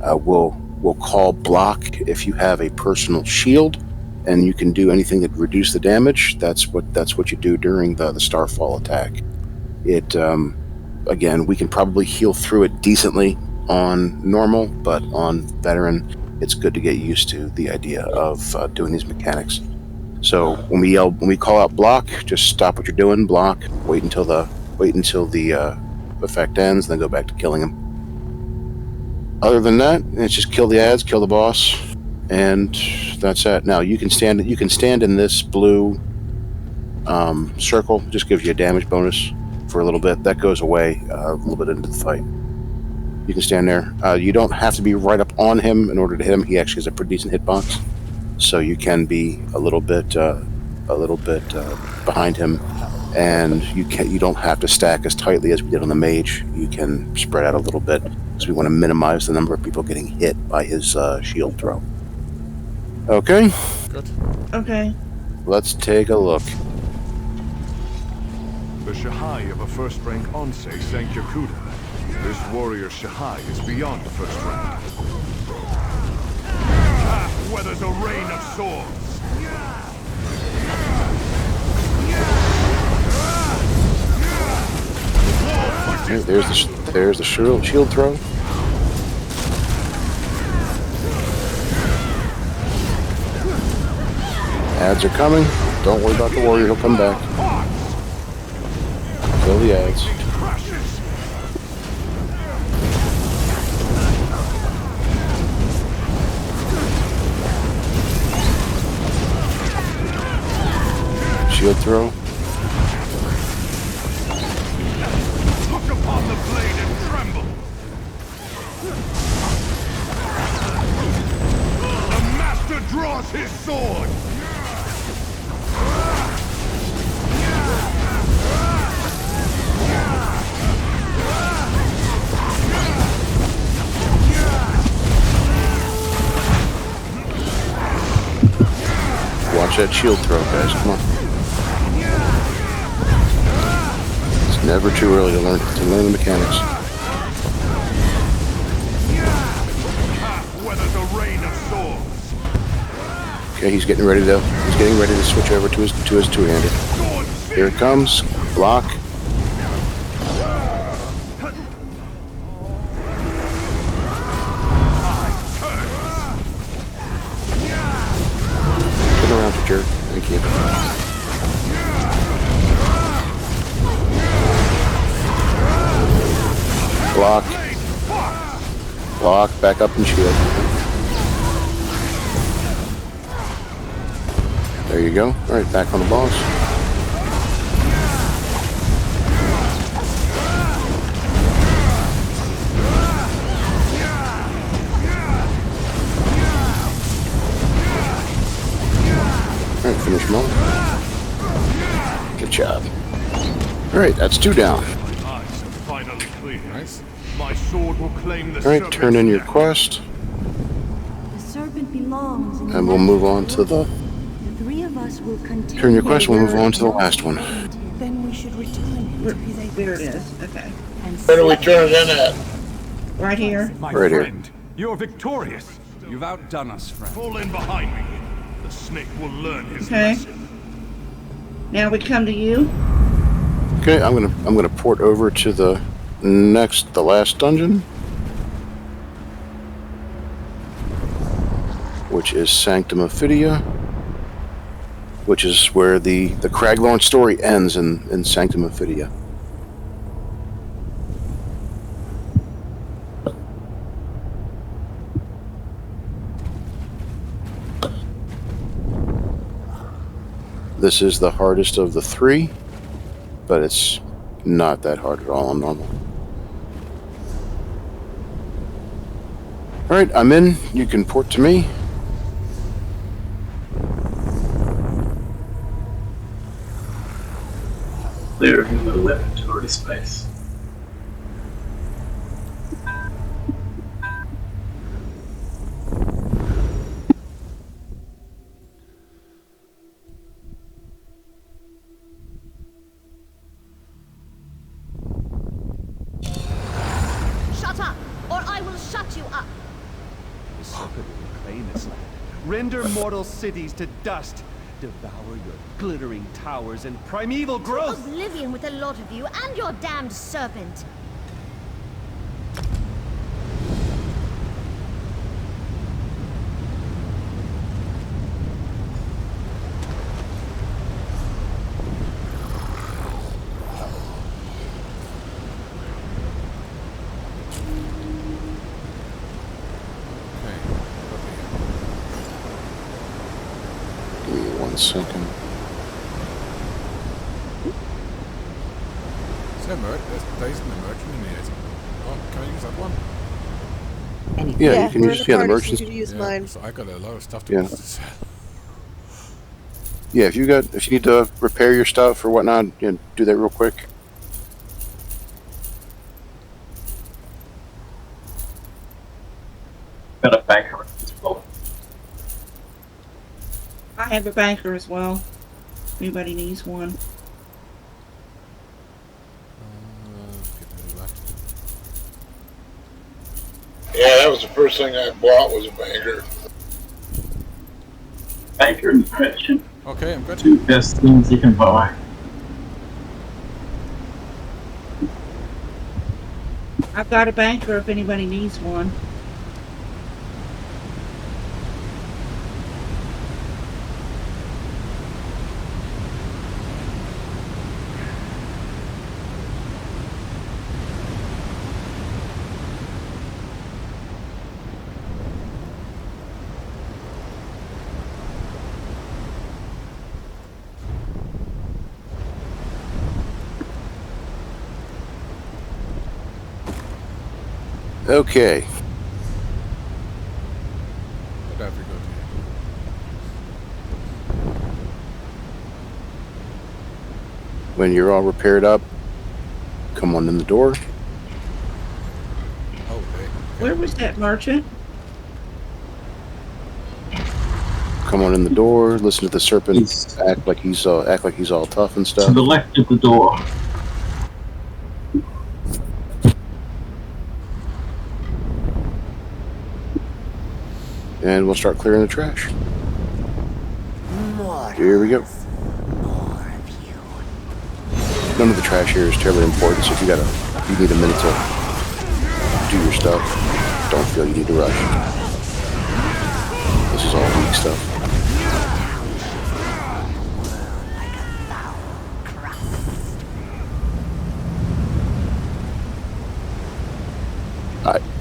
We'll call block if you have a personal shield, and you can do anything that reduce the damage. That's what you do during the Starfall attack. It again, we can probably heal through it decently on normal, but on veteran, it's good to get used to the idea of doing these mechanics. So when we call out block, just stop what you're doing, block, wait until the effect ends, then go back to killing him. Other than that, it's just kill the ads, kill the boss, and that's it. Now you can stand in this blue circle, just gives you a damage bonus. for a little bit. That goes away a little bit into the fight. You can stand there. You don't have to be right up on him in order to hit him. He actually has a pretty decent hitbox, so you can be a little bit behind him, and you don't have to stack as tightly as we did on the mage. You can spread out a little bit because we want to minimize the number of people getting hit by his shield throw. Okay. Good. Okay. Let's take a look. The Shahai of a first-rank Onsei sank Yakuda. This warrior Shahai is beyond first rank. Path weathers a rain of swords. There's the shield throw. Ads are coming. Don't worry about the warrior, he'll come back. Kill the ads. Shield throw. Look upon the blade and tremble. The master draws his sword. Watch that shield throw, guys. Come on. It's never too early to learn the mechanics. Okay, he's getting ready to switch over to his two-handed. Here it comes. Block. Jerk. Thank you. Block. Block. Back up and shield. There you go. Alright, back on the boss. Finish them all. Good job. Alright, that's 2 down. Nice. My sword will claim the Alright, turn in your quest. The serpent belongs in And we'll move on to the... The 3 of us will continue. Turn your quest, we'll move on to the last one. Then we should return him to his There it is. Okay. Where do we turn it in at? Right here. My right friend, here. You're victorious. You've outdone us, friend. Fall in behind me. The snake will learn his lesson. Now we come to you. Okay, I'm gonna port over to the last dungeon, which is Sanctum Ophidia, which is where the Craglorn story ends in Sanctum Ophidia. This is the hardest of the 3, but it's not that hard at all on normal. Alright, I'm in. You can port to me. Clearing the laboratory space. Render mortal cities to dust. Devour your glittering towers and primeval growth. Oblivion with a lot of you and your damned serpent. Second. There's an emergent in here. Oh, can I use that one? Yeah, you can we're use in a the party, so merchants. you can use mine. So I got a lot of stuff to sell. Yeah, if you need to repair your stuff or whatnot, do that real quick. Got a banker as well. I have a banker as well. Anybody needs one. Yeah, that was the first thing I bought was a banker. Banker and merchant. Okay, I'm good. Two best things you can buy. I've got a banker if anybody needs one. Okay. That'd be good. When you're all repaired up, come on in the door. Okay. Where was that merchant? Come on in the door. Listen to the serpent act like he's all tough and stuff. To the left of the door. And we'll start clearing the trash. Here we go. None of the trash here is terribly important, so if you need a minute to do your stuff, don't feel you need to rush. This is all weak stuff.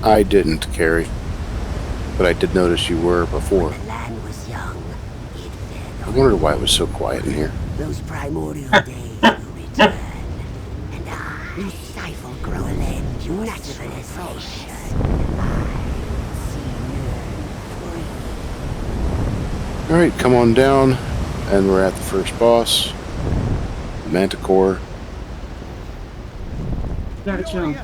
I didn't, Carrie. But I did notice you were before. The land was young. I wondered why it was so quiet in here. Those primordial days will return. And I, Stifle, grow a land civilization. Alright, come on down. And we're at the first boss. Manticore. Gotta jump.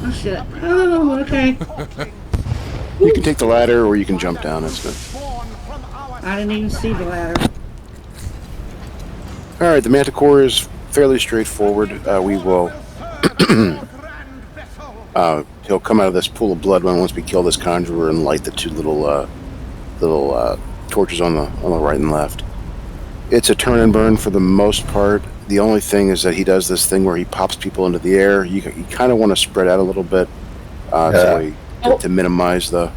Oh shit. Oh, okay. You can take the ladder or you can jump down. That's good. I didn't even see the ladder. Alright, the Manticore is fairly straightforward. We will... he'll come out of this pool of blood once we kill this conjurer and light the two little torches on the right and left. It's a turn and burn for the most part. The only thing is that he does this thing where he pops people into the air. You kind of want to spread out a little bit to minimize the...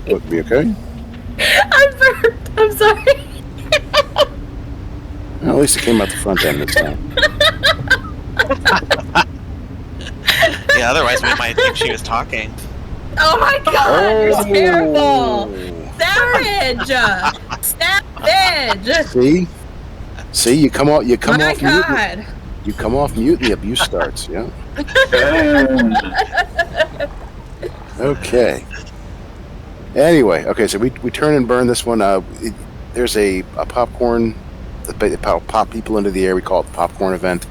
Would be okay? I'm burnt. I'm sorry. Well, at least it came out the front end this time. Yeah, otherwise we might think she was talking. Oh my god, you're terrible! Savage! Savage! See, you come off mute. God. You come off mute, the abuse starts. Yeah. Okay. Anyway, okay, so we turn and burn this one. There's a popcorn. They pop people into the air. We call it the popcorn event.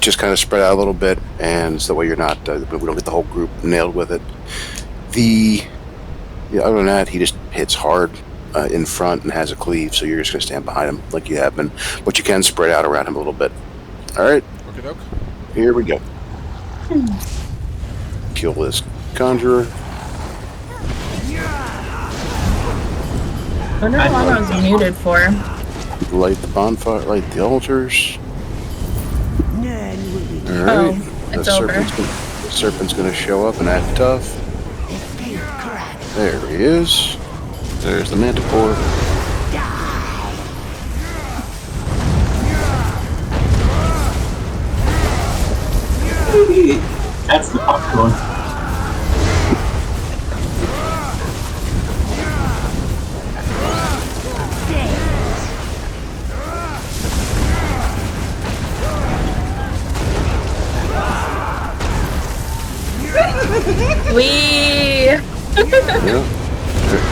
Just kind of spread out a little bit, and so that way you're not. We don't get the whole group nailed with it. Other than that, he just hits hard in front and has a cleave, so you're just going to stand behind him like you have been, but you can spread out around him a little bit. All right. Okey-doke. Here we go. Kill this conjurer. I wonder how long I was muted for. Light the bonfire, light the altars. Alright. It's over. The serpent's gonna show up and act tough. There he is. There's the Manticore. That's the popcorn. We.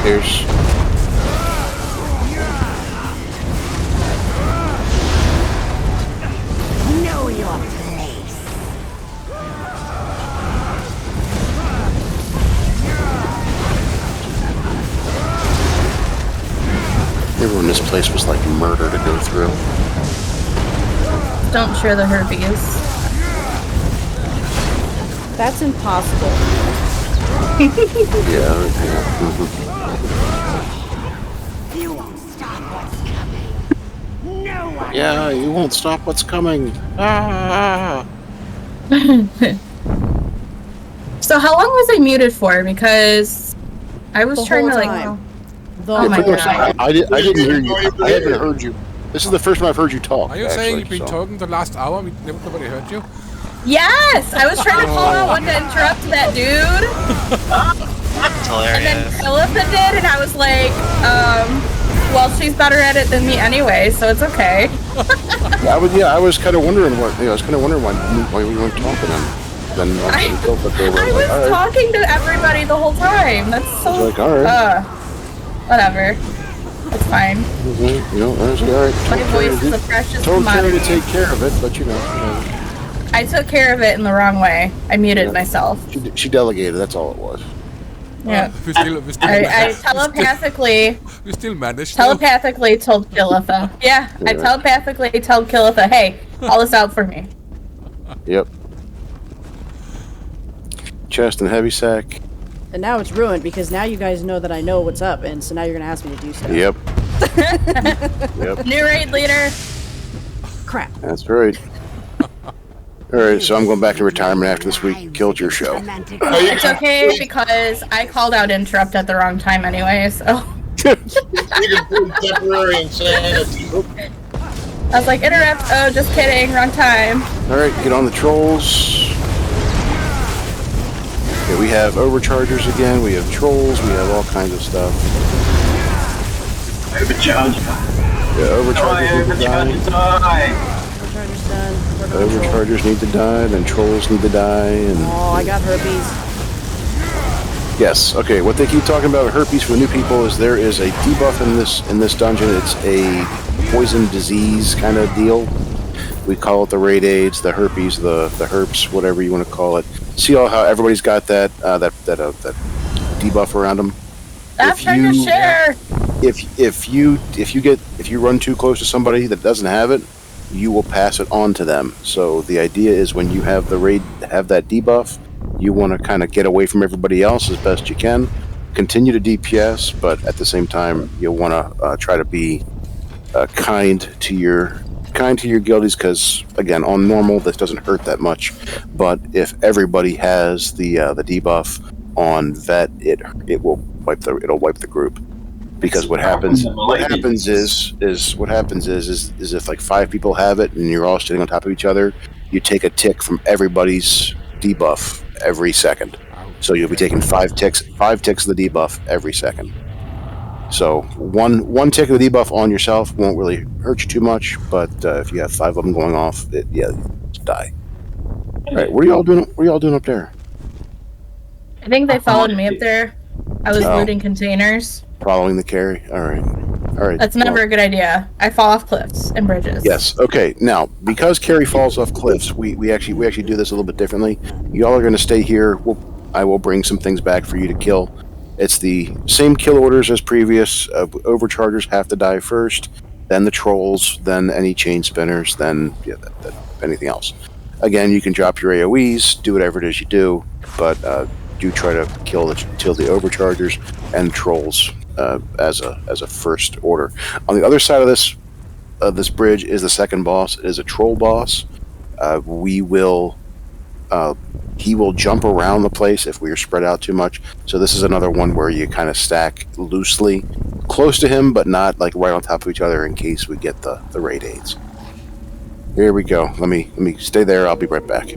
Here's. Know your place. Everyone in this place was like murder to go through. Don't share the herpes. That's impossible. Yeah. You won't stop what's coming. No one. Yeah, you won't stop what's coming. Ah. So how long was I muted for? Because I was The trying whole to time. Oh my god. I didn't hear you. I haven't heard you. This is the first time I've heard you talk. Are you saying you've been talking the last hour? Nobody heard you? Yes! I was trying to call out when to interrupt that dude. That's hilarious. And then Philippa did, and I was like, well, she's better at it than me anyway, so it's okay. I was kind of wondering why we weren't talking. And then I was talking to everybody the whole time. That's so. Like, all right. Whatever. It's fine. You know, that's all right. My voice is a precious Told Carrie commodity. to take care of it, but you know. I took care of it in the wrong way. I muted myself. She delegated. That's all it was. Yeah. We still I telepathically. We still managed. Telepathically told Kilitha. Yeah, I telepathically told Kilitha, hey, call this out for me. Yep. Chest and heavy sack. And now it's ruined because now you guys know that I know what's up, and so now you're gonna ask me to do stuff. Yep. Yep. New raid leader. Crap. That's right. Alright, so I'm going back to retirement after this week. Killed your show. It's okay because I called out interrupt at the wrong time anyway, so. You can do temporary insanity. I was like, interrupt, oh, just kidding, wrong time. Alright, get on the trolls. Okay, we have overchargers again, we have trolls, we have all kinds of stuff. Overcharger. Yeah, overchargers need to die. Overcharger's done. Overchargers need to die, then trolls need to die, and... Oh, I got herpes. Yes, okay, what they keep talking about with herpes for new people is there is a debuff in this dungeon. It's a poison disease kind of deal. We call it the raid aids, the herpes, the herps, whatever you want to call it. See how everybody's got that debuff around them. Stop trying to share. If you run too close to somebody that doesn't have it, you will pass it on to them. So the idea is when you have the raid have that debuff, you want to kind of get away from everybody else as best you can. Continue to DPS, but at the same time, you'll want to try to be kind to your guildies, because again, on normal this doesn't hurt that much, but if everybody has the debuff on vet, it'll wipe the group. Because what happens is if like 5 people have it and you're all sitting on top of each other, you take a tick from everybody's debuff every second. So you'll be taking 5 ticks of the debuff every second. So one tick of the debuff on yourself won't really hurt you too much, but if you have 5 of them going off, you die. All right, what are y'all doing? What are y'all doing up there? I think they followed me up there. I was looting containers. Following the carry. All right. That's never a good idea. I fall off cliffs and bridges. Yes. Okay. Now, because carry falls off cliffs, we actually do this a little bit differently. Y'all are going to stay here. I will bring some things back for you to kill. It's the same kill orders as previous. Overchargers have to die first, then the trolls, then any chain spinners, then anything else. Again, you can drop your AoEs, do whatever it is you do, but do try to kill the overchargers and trolls as a first order. On the other side of this bridge is the second boss. It is a troll boss. He will jump around the place if we are spread out too much. So this is another one where you kind of stack loosely, close to him, but not like right on top of each other in case we get the raid aids. Here we go. Let me stay there. I'll be right back.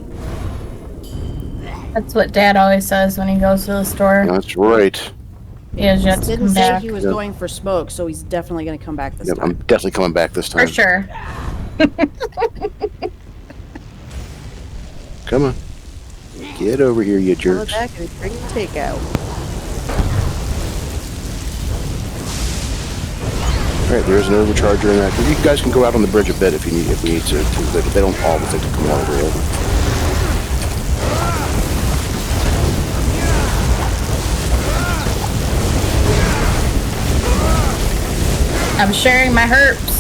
That's what Dad always says when he goes to the store. That's right. He has yet to Didn't come say back. he was going for smoke, so he's definitely going to come back this time. I'm definitely coming back this time. For sure. Come on. Get over here, you Pull it jerks. back and bring takeout. Alright, there's an overcharger in that. You guys can go out on the bridge a bit if we need to. They don't all have to come all the way over. I'm sharing my herbs.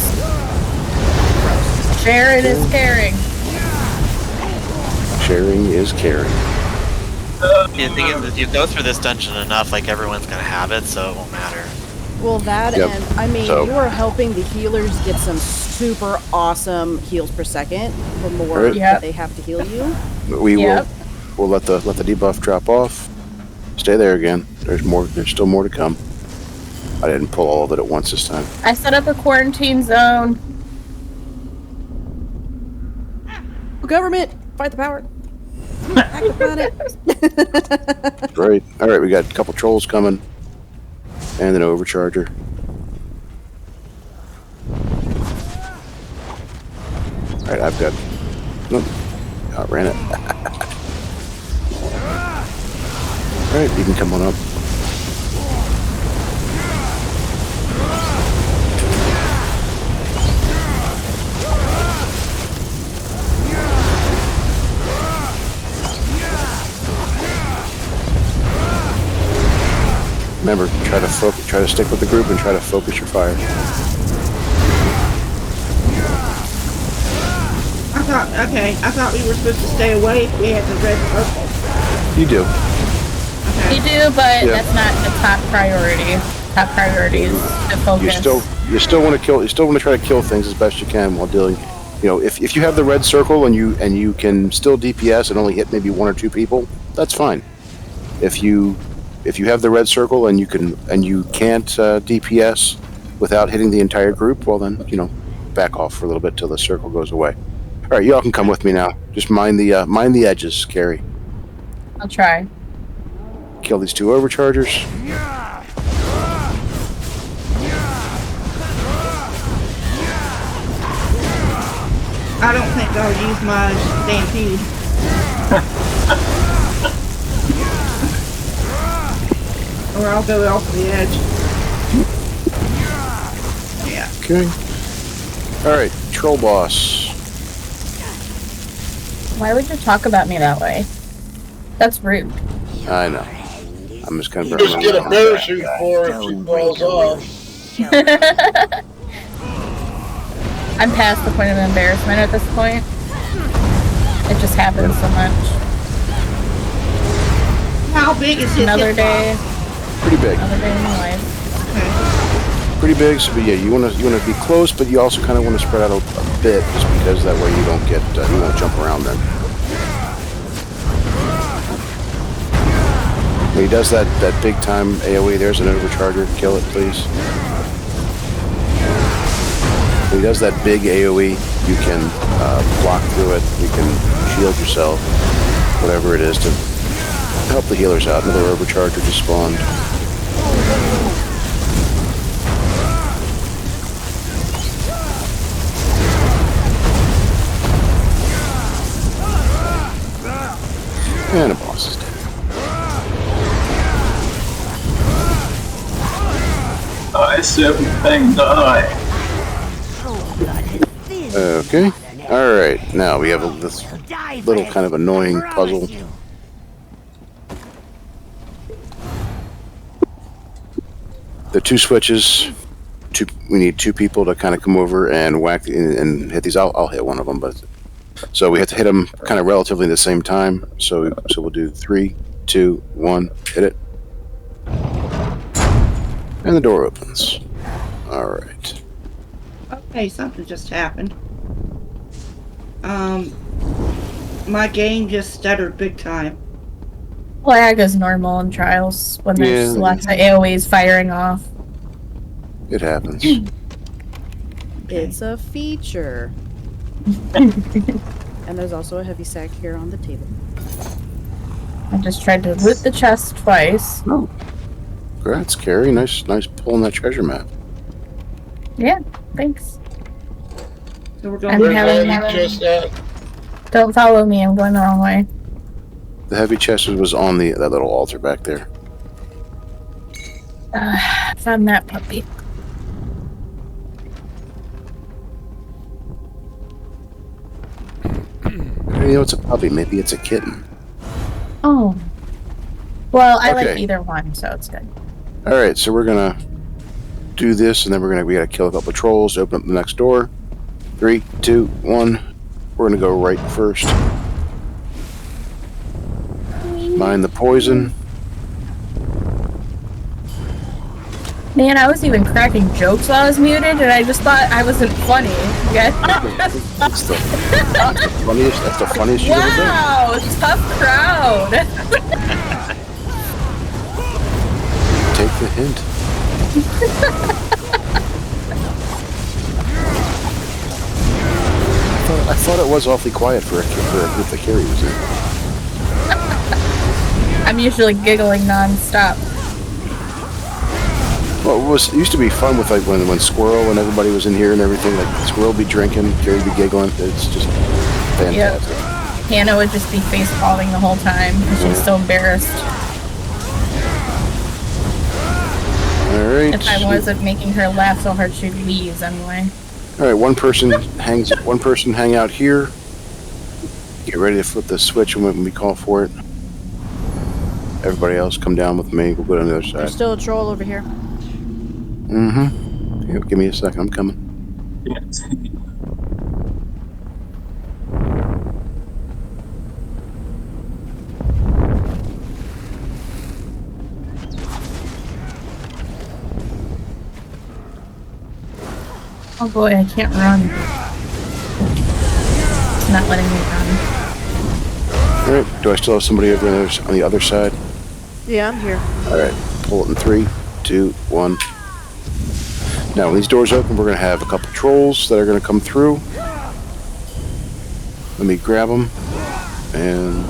Sharing is caring. Sharing is caring. The thing is, if you go through this dungeon enough, like everyone's gonna have it, so it won't matter. Well, that Yep. and I mean, So- you are helping the healers get some super awesome heals per second. The more Right. Yep. that they have to heal you. We Yep. we'll let the debuff drop off. Stay there again. There's more. There's still more to come. I didn't pull all of it at once this time. I set up a quarantine zone. Government, fight the power. Hack the planet. Right. All right. We got a couple trolls coming, and an overcharger. All right. I've got. Nope. Outran it. All right. You can come on up. Remember, try to stick with the group and try to focus your fire. I thought we were supposed to stay away if we had the red purple. You do. You do, but Yeah. that's not the top priority. Top priority is to focus. You still want to kill. You still want to try to kill things as best you can while dealing. You know, if you have the red circle and you can still DPS and only hit maybe one or two people, that's fine. If you have the red circle and you can't DPS without hitting the entire group, well then back off for a little bit till the circle goes away. All right, y'all can come with me now. Just mind the edges, Carrie. I'll try. Kill these two overchargers. I don't think I'll use my stampede. Or I'll go off the edge. Yeah. Okay. All right, troll boss. Why would you talk about me that way? That's rude. I know. I'm just kind of Just get a parachute for her if she falls off. I'm past the point of embarrassment at this point. It just happens so much. How big is his Another hitbox? day. Pretty big. Another day in my life. Pretty big. So, but yeah, you want to be close, but you also kind of want to spread out a bit, just because that way you don't get you won't jump around then. When he does that big time AOE, there's an overcharger. Kill it, please. When he does that big AOE, you can block through it. You can shield yourself, whatever it is, to help the healers out. Another overcharger just spawned. And a boss is dead. I everything die. Okay. Alright, now we have this little kind of annoying puzzle. The two switches. We need two people to kind of come over and whack and hit these. I'll hit one of them, but so we have to hit them kind of relatively at the same time. So we'll do 3, 2, 1, hit it, and the door opens. All right. Okay, something just happened. My game just stuttered big time. Lag is normal in trials when there's Yeah. lots of AoEs firing off. It happens. It's a feature. And there's also a heavy sack here on the table. I just tried to loot the chest twice. Oh, congrats, Carrie. Nice pulling that treasure map. Yeah, thanks. So we're I'm going having- Just that. Don't follow me, I'm going the wrong way. The heavy chest was on that little altar back there. Found that puppy. You know, it's a puppy. Maybe it's a kitten. Oh. Well, I Okay. like either one, so it's good. All right, so we're gonna do this, and then we gotta kill a couple of trolls to open up the next door. 3, 2, 1. We're gonna go right first. Mind the poison. Man, I was even cracking jokes while I was muted, and I just thought I wasn't funny. Yeah. That's the funniest. That's the funniest you've ever done. Wow, tough crowd. Take the hint. I thought it was awfully quiet for a group that Carrie was in. I'm usually giggling non-stop. Well, it used to be fun with like when Squirrel and everybody was in here and everything. Like Squirrel would be drinking, Carrie would be giggling. It's just fantastic. Yep. Hannah would just be face palming the whole time because she's so embarrassed. All right. If I wasn't making her laugh so hard, she'd wheeze anyway. All right, one person hang out here. Get ready to flip the switch when we call for it. Everybody else come down with me. We'll go on the other side. There's still a troll over here. Mm-hmm. Here, give me a second. I'm coming. Oh boy, I can't run. It's not letting me run. Alright, do I still have somebody over there on the other side? Yeah, I'm here. Alright, pull it in 3, 2, 1. Now, when these doors open, we're going to have a couple trolls that are going to come through. Let me grab them and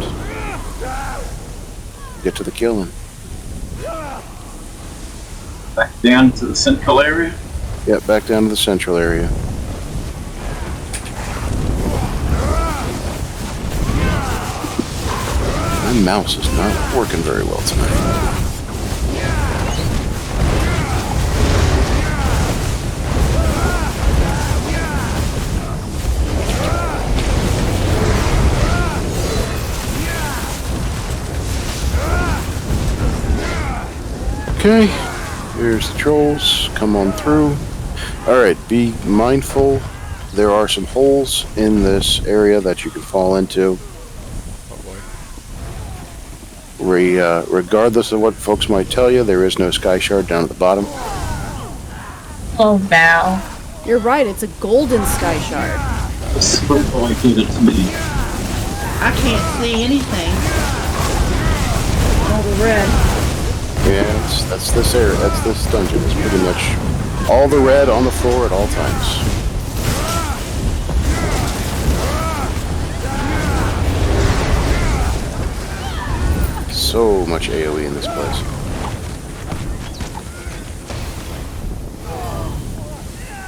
get to the killing. Back down to the central area. Yep, back down to the central area. My mouse is not working very well tonight. Okay, here's the trolls. Come on through. Alright, be mindful. There are some holes in this area that you can fall into. Regardless of what folks might tell you, there is no sky shard down at the bottom. Oh, Val. You're right, it's a golden sky shard. I can't see anything. All the red. Yeah, that's this area. That's this dungeon. It's pretty much all the red on the floor at all times. So much AoE in this place.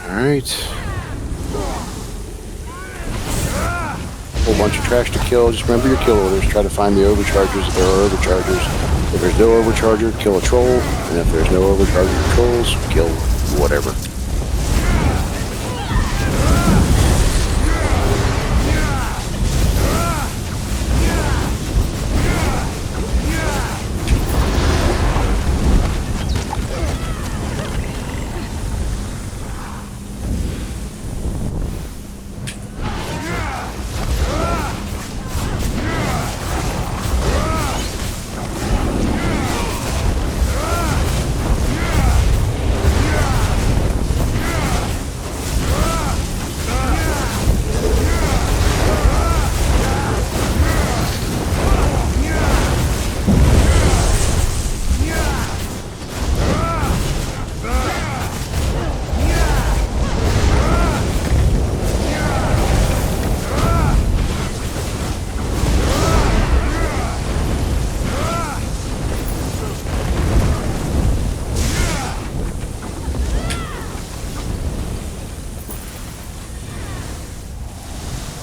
Alright. Whole bunch of trash to kill. Just remember your kill orders. Try to find the overchargers if there are overchargers. If there's no overcharger, kill a troll. And if there's no overcharger trolls, kill whatever.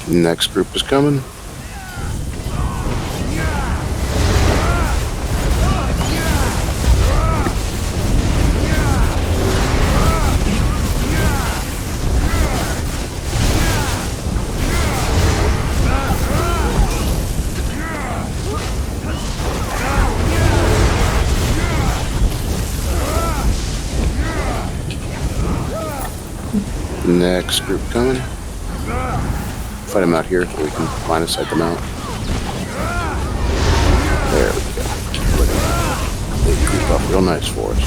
Next group is coming. Next group coming. Fight them out here so we can line of sight them out. There we go. Look at that. They creep up real nice for us.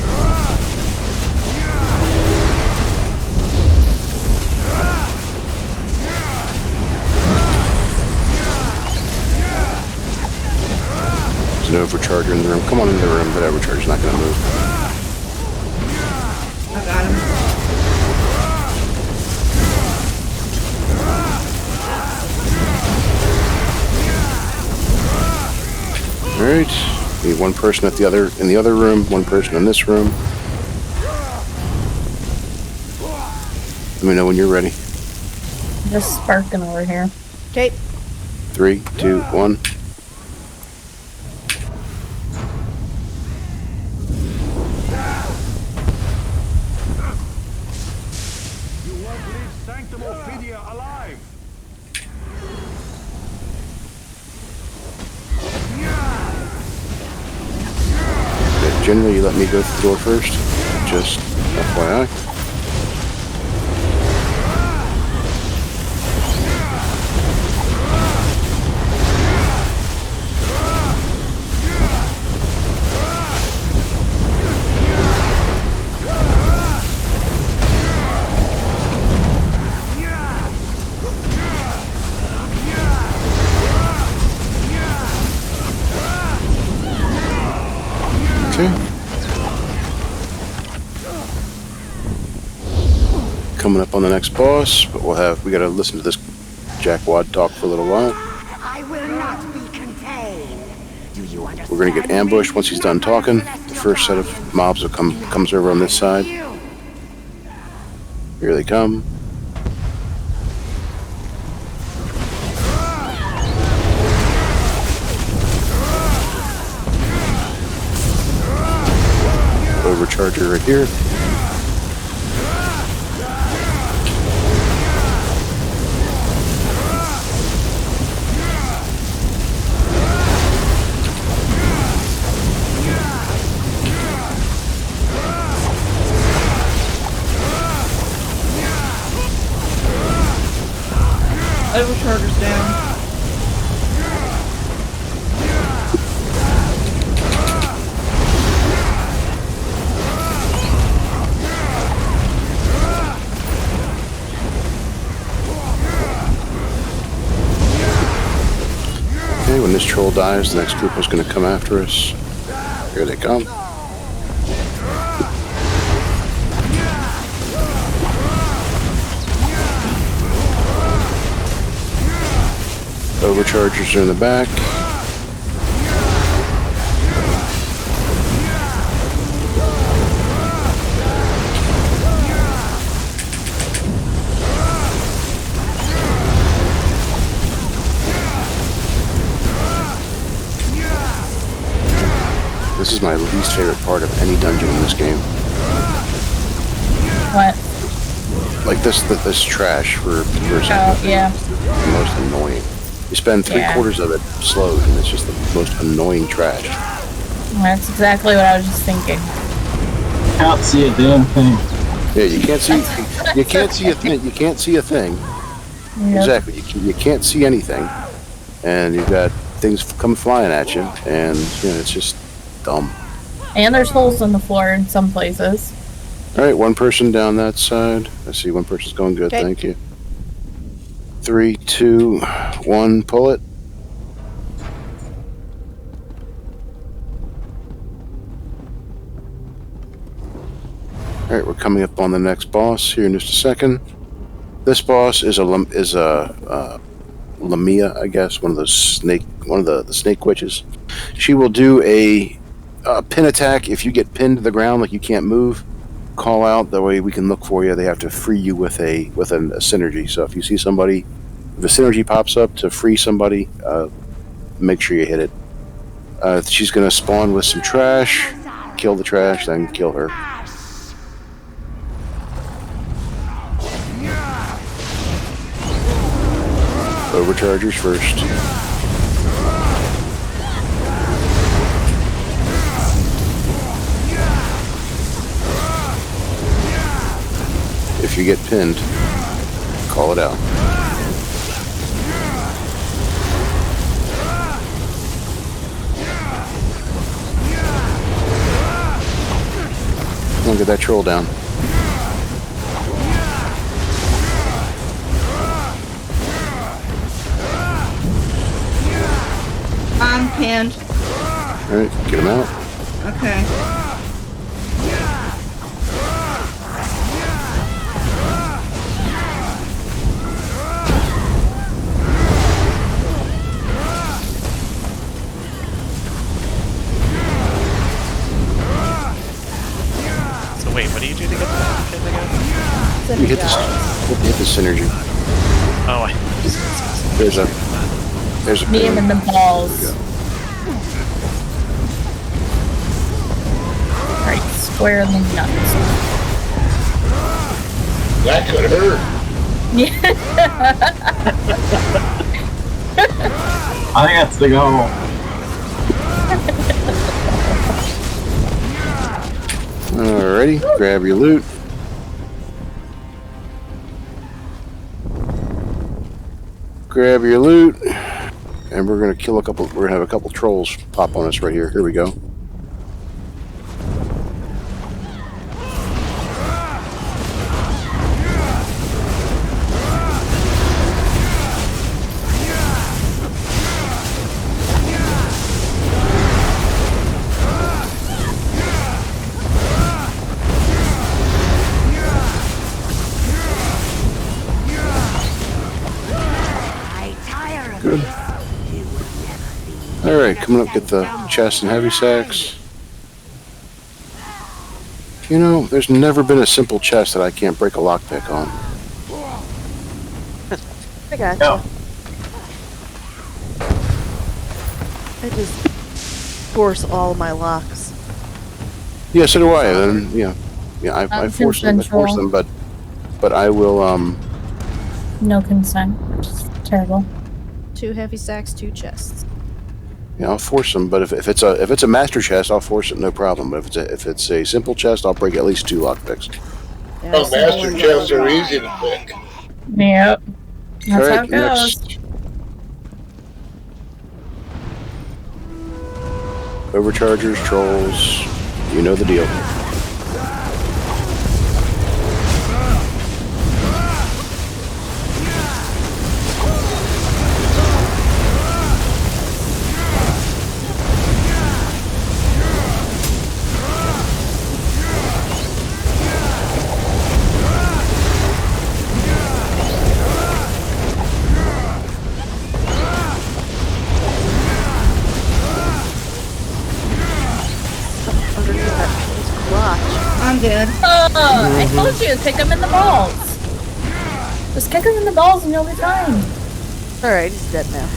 There's an overcharger in the room. Come on into the room. That overcharger's not going to move. I got him. Alright. Need one person in the other room, one person in this room. Let me know when you're ready. Just sparking over here. Okay. 3, 2, 1. You won't leave Sanctum Ophidia alive. Generally, you let me go through the door first. Just FYI. Coming up on the next boss, but we gotta listen to this jackwad talk for a little while. I will not be contained. Do you understand? We're gonna get ambushed once he's done talking. The first set of mobs will comes over on this side. Here they come. Overcharger right here. Overcharger's down. Okay, when this troll dies, the next group is going to come after us. Here they come. Overchargers are in the back. This is my least favorite part of any dungeon in this game. What? Like this trash for Oh, yeah. the most annoying. You spend 3/4 of it slowed, and it's just the most annoying trash. That's exactly what I was just thinking. Can't see a damn thing. Yeah, you can't see. You can't see a thing. You can't see a thing. Yep. Exactly. You can't see anything, and you've got things come flying at you, and it's just dumb. And there's holes in the floor in some places. All right, one person down that side. I see one person's going good. Okay. Thank you. 3, 2, 1, pull it. All right, we're coming up on the next boss here in just a second. This boss is a Lamia, I guess, one of the snake witches. She will do a pin attack if you get pinned to the ground, like you can't move. Call out, that way we can look for you. They have to free you with a synergy. So if you see somebody, if a synergy pops up to free somebody, make sure you hit it. She's going to spawn with some trash, kill the trash, then kill her. Overchargers first. If you get pinned, call it out. I'll get that troll down. I'm pinned. Alright, get him out. Okay. So wait, what do you do to get the pin again? You hit the synergy. Oh, There's a Knee him in the balls. Right, square in the nuts. That could hurt. Yeah. I think that's the goal. Alrighty, grab your loot. Grab your loot. And we're gonna kill a couple. We're gonna have a couple trolls pop on us right here. Here we go. Good. Alright, coming up, get the chest and heavy sacks. You know, there's never been a simple chest that I can't break a lockpick on. I gotcha. No. I just force all my locks. Yeah, so do I. Then yeah, I force them. I force them, but I will. No consent. Just terrible. 2 heavy sacks, 2 chests. Yeah, I'll force them. But if it's a master chest, I'll force it, no problem. But if it's a simple chest, I'll break at least 2 lockpicks. Yeah, Oh, master chests are easy to pick. Yep. That's All how right, it goes. next. Overchargers, trolls, you know the deal. I'm dead. I told you, kick him in the balls. Just kick him in the balls and you'll be fine. Alright, he's dead now.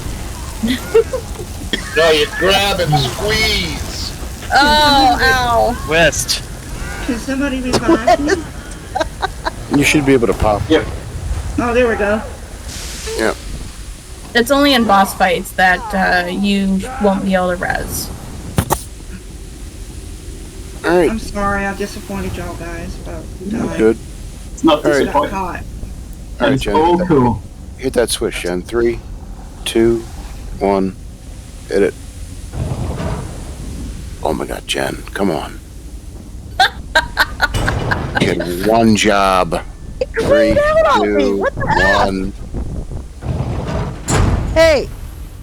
No, you grab and squeeze. Oh, ow. West. Can somebody revive me? You should be able to pop. Yep. Oh, there we go. Yep. It's only in boss fights that you won't be able to res. Alright. I'm sorry, I disappointed y'all guys about dying. Good. It's not I got disappointing. caught. Alright, It's Jen. all cool. Hit that switch, Jen. 3, 2, 1. Hit it. Oh my god, Jen. Come on. You had one job. 3, 2, 1. Hey,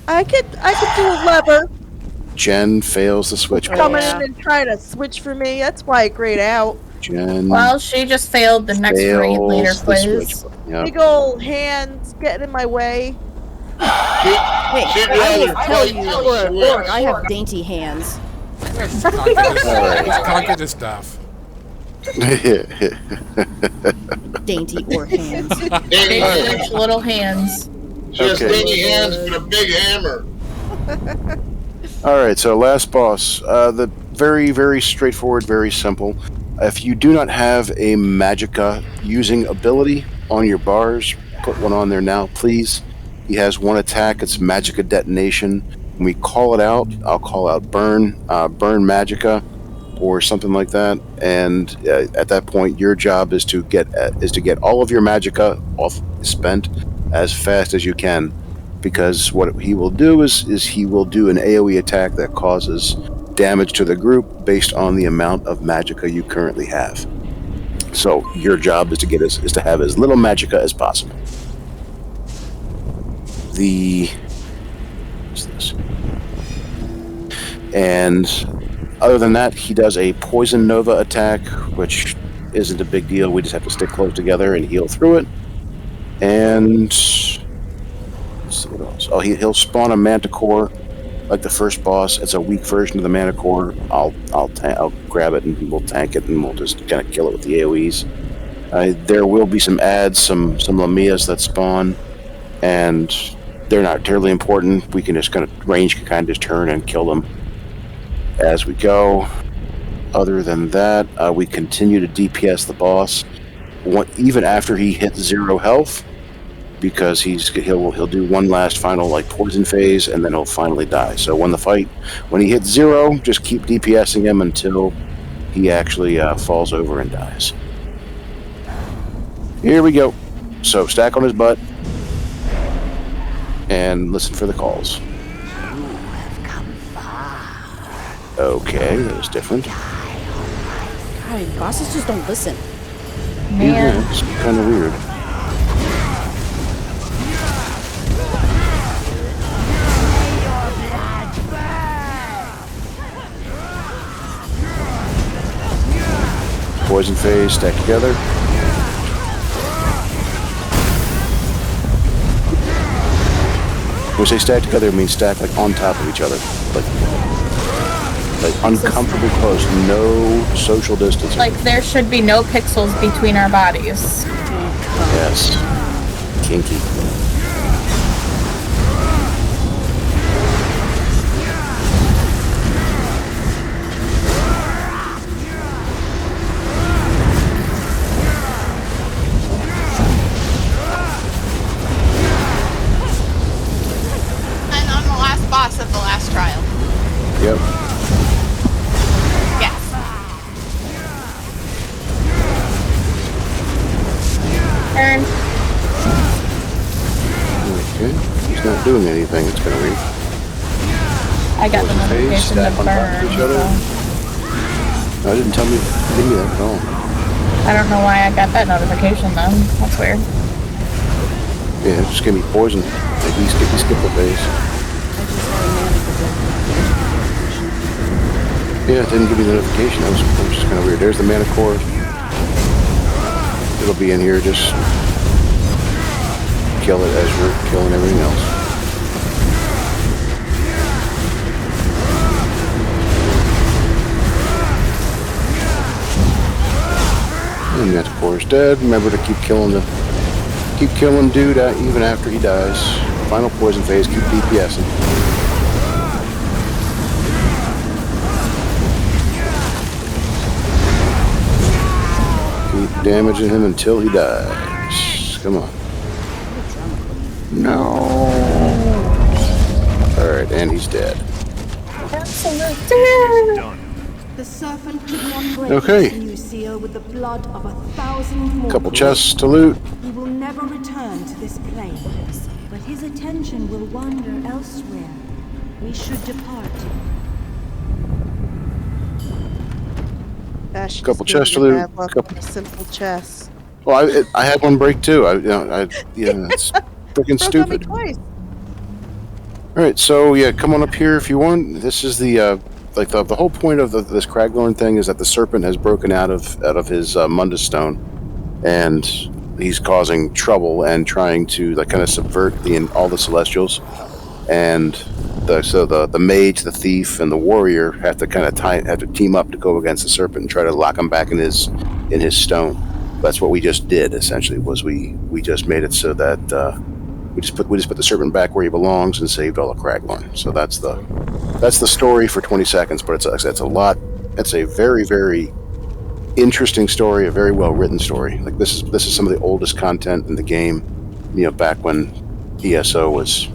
I could do a lever. Jen fails the switch. Come boss. in and try to switch for me. That's why I grayed out. Jen Well, she just failed the next raid leader fails the switch. quiz. Yep. Big old hands getting in my way. Hey, She'd I rather will tell fight you, than for an switch. orc, I have dainty hands. Can't get the stuff. Dainty orc hands. Big, rich little hands. She has Okay. skinny hands and a big hammer. Alright, so last boss. The very, very straightforward, very simple. If you do not have a Magicka using ability on your bars, put one on there now, please. He has one attack, it's Magicka Detonation. When we call it out, I'll call out Burn Magicka. or something like that. And at that point, your job is to get all of your magicka off spent as fast as you can, because what he will do is he will do an AoE attack that causes damage to the group based on the amount of magicka you currently have. So your job is to have as little magicka as possible. What's this? And other than that, he does a Poison Nova attack, which isn't a big deal. We just have to stick close together and heal through it. And let's see what else. Oh, he'll spawn a Manticore, like the first boss. It's a weak version of the Manticore. I'll grab it and we'll tank it, and we'll just kind of kill it with the AoEs. There will be some ads, some Lamias that spawn, and they're not terribly important. We can just kind of just turn and kill them as we go. Other than that, we continue to DPS the boss even after he hits 0 health, because he'll do one last final like poison phase, and then he'll finally die. So when he hits 0, just keep DPSing him until he actually falls over and dies. Here we go. So stack on his butt and listen for the calls. Okay, that was different. God, bosses just don't listen. Man. Yeah, it's kind of weird. Poison phase, stack together. When we say stack together, it means stack like on top of each other. Like uncomfortably close, no social distancing. Like there should be no pixels between our bodies. Yes. Kinky. And I'm the last boss of the last trial. Yep. Turn. Okay. He's not doing anything. It's kind of weird. I got the notification to burn. No, it didn't tell me. Give me that at all. I don't know why I got that notification then. That's weird. Yeah, it just gave me poison. Like he skipped the phase. Yeah, it didn't give me the notification. That was just kind of weird. There's the Manticore. It'll be in here, just kill it as we're killing everything else. And Manticore's dead. Remember to keep killing dude even after he dies. Final poison phase, keep DPSing. Keep damaging him until he dies. Come on. No. Alright, and he's dead. The serpent did not break Okay. the new seal with the blood of 1,000 mortals. Couple chests to loot. He will never return to this plane. But his attention will wander elsewhere. We should depart. Ash Couple just gave chests to me a loot. bad luck on a simple chest. Well, I had one break too. It's freaking stupid. Twice. All right, so yeah, come on up here if you want. This is the the whole point of this Craglorn thing is that the serpent has broken out of his Mundus stone, and he's causing trouble and trying to kind of subvert all the Celestials, and the mage, the thief, and the warrior have to team up to go against the serpent and try to lock him back in his stone. That's what we just did essentially. Was we just made it so that we just put the serpent back where he belongs and saved all of Craglorn. So that's the story for 20 seconds. But it's a lot. It's a very, very interesting story. A very well written story. Like this is some of the oldest content in the game. Back when ESO was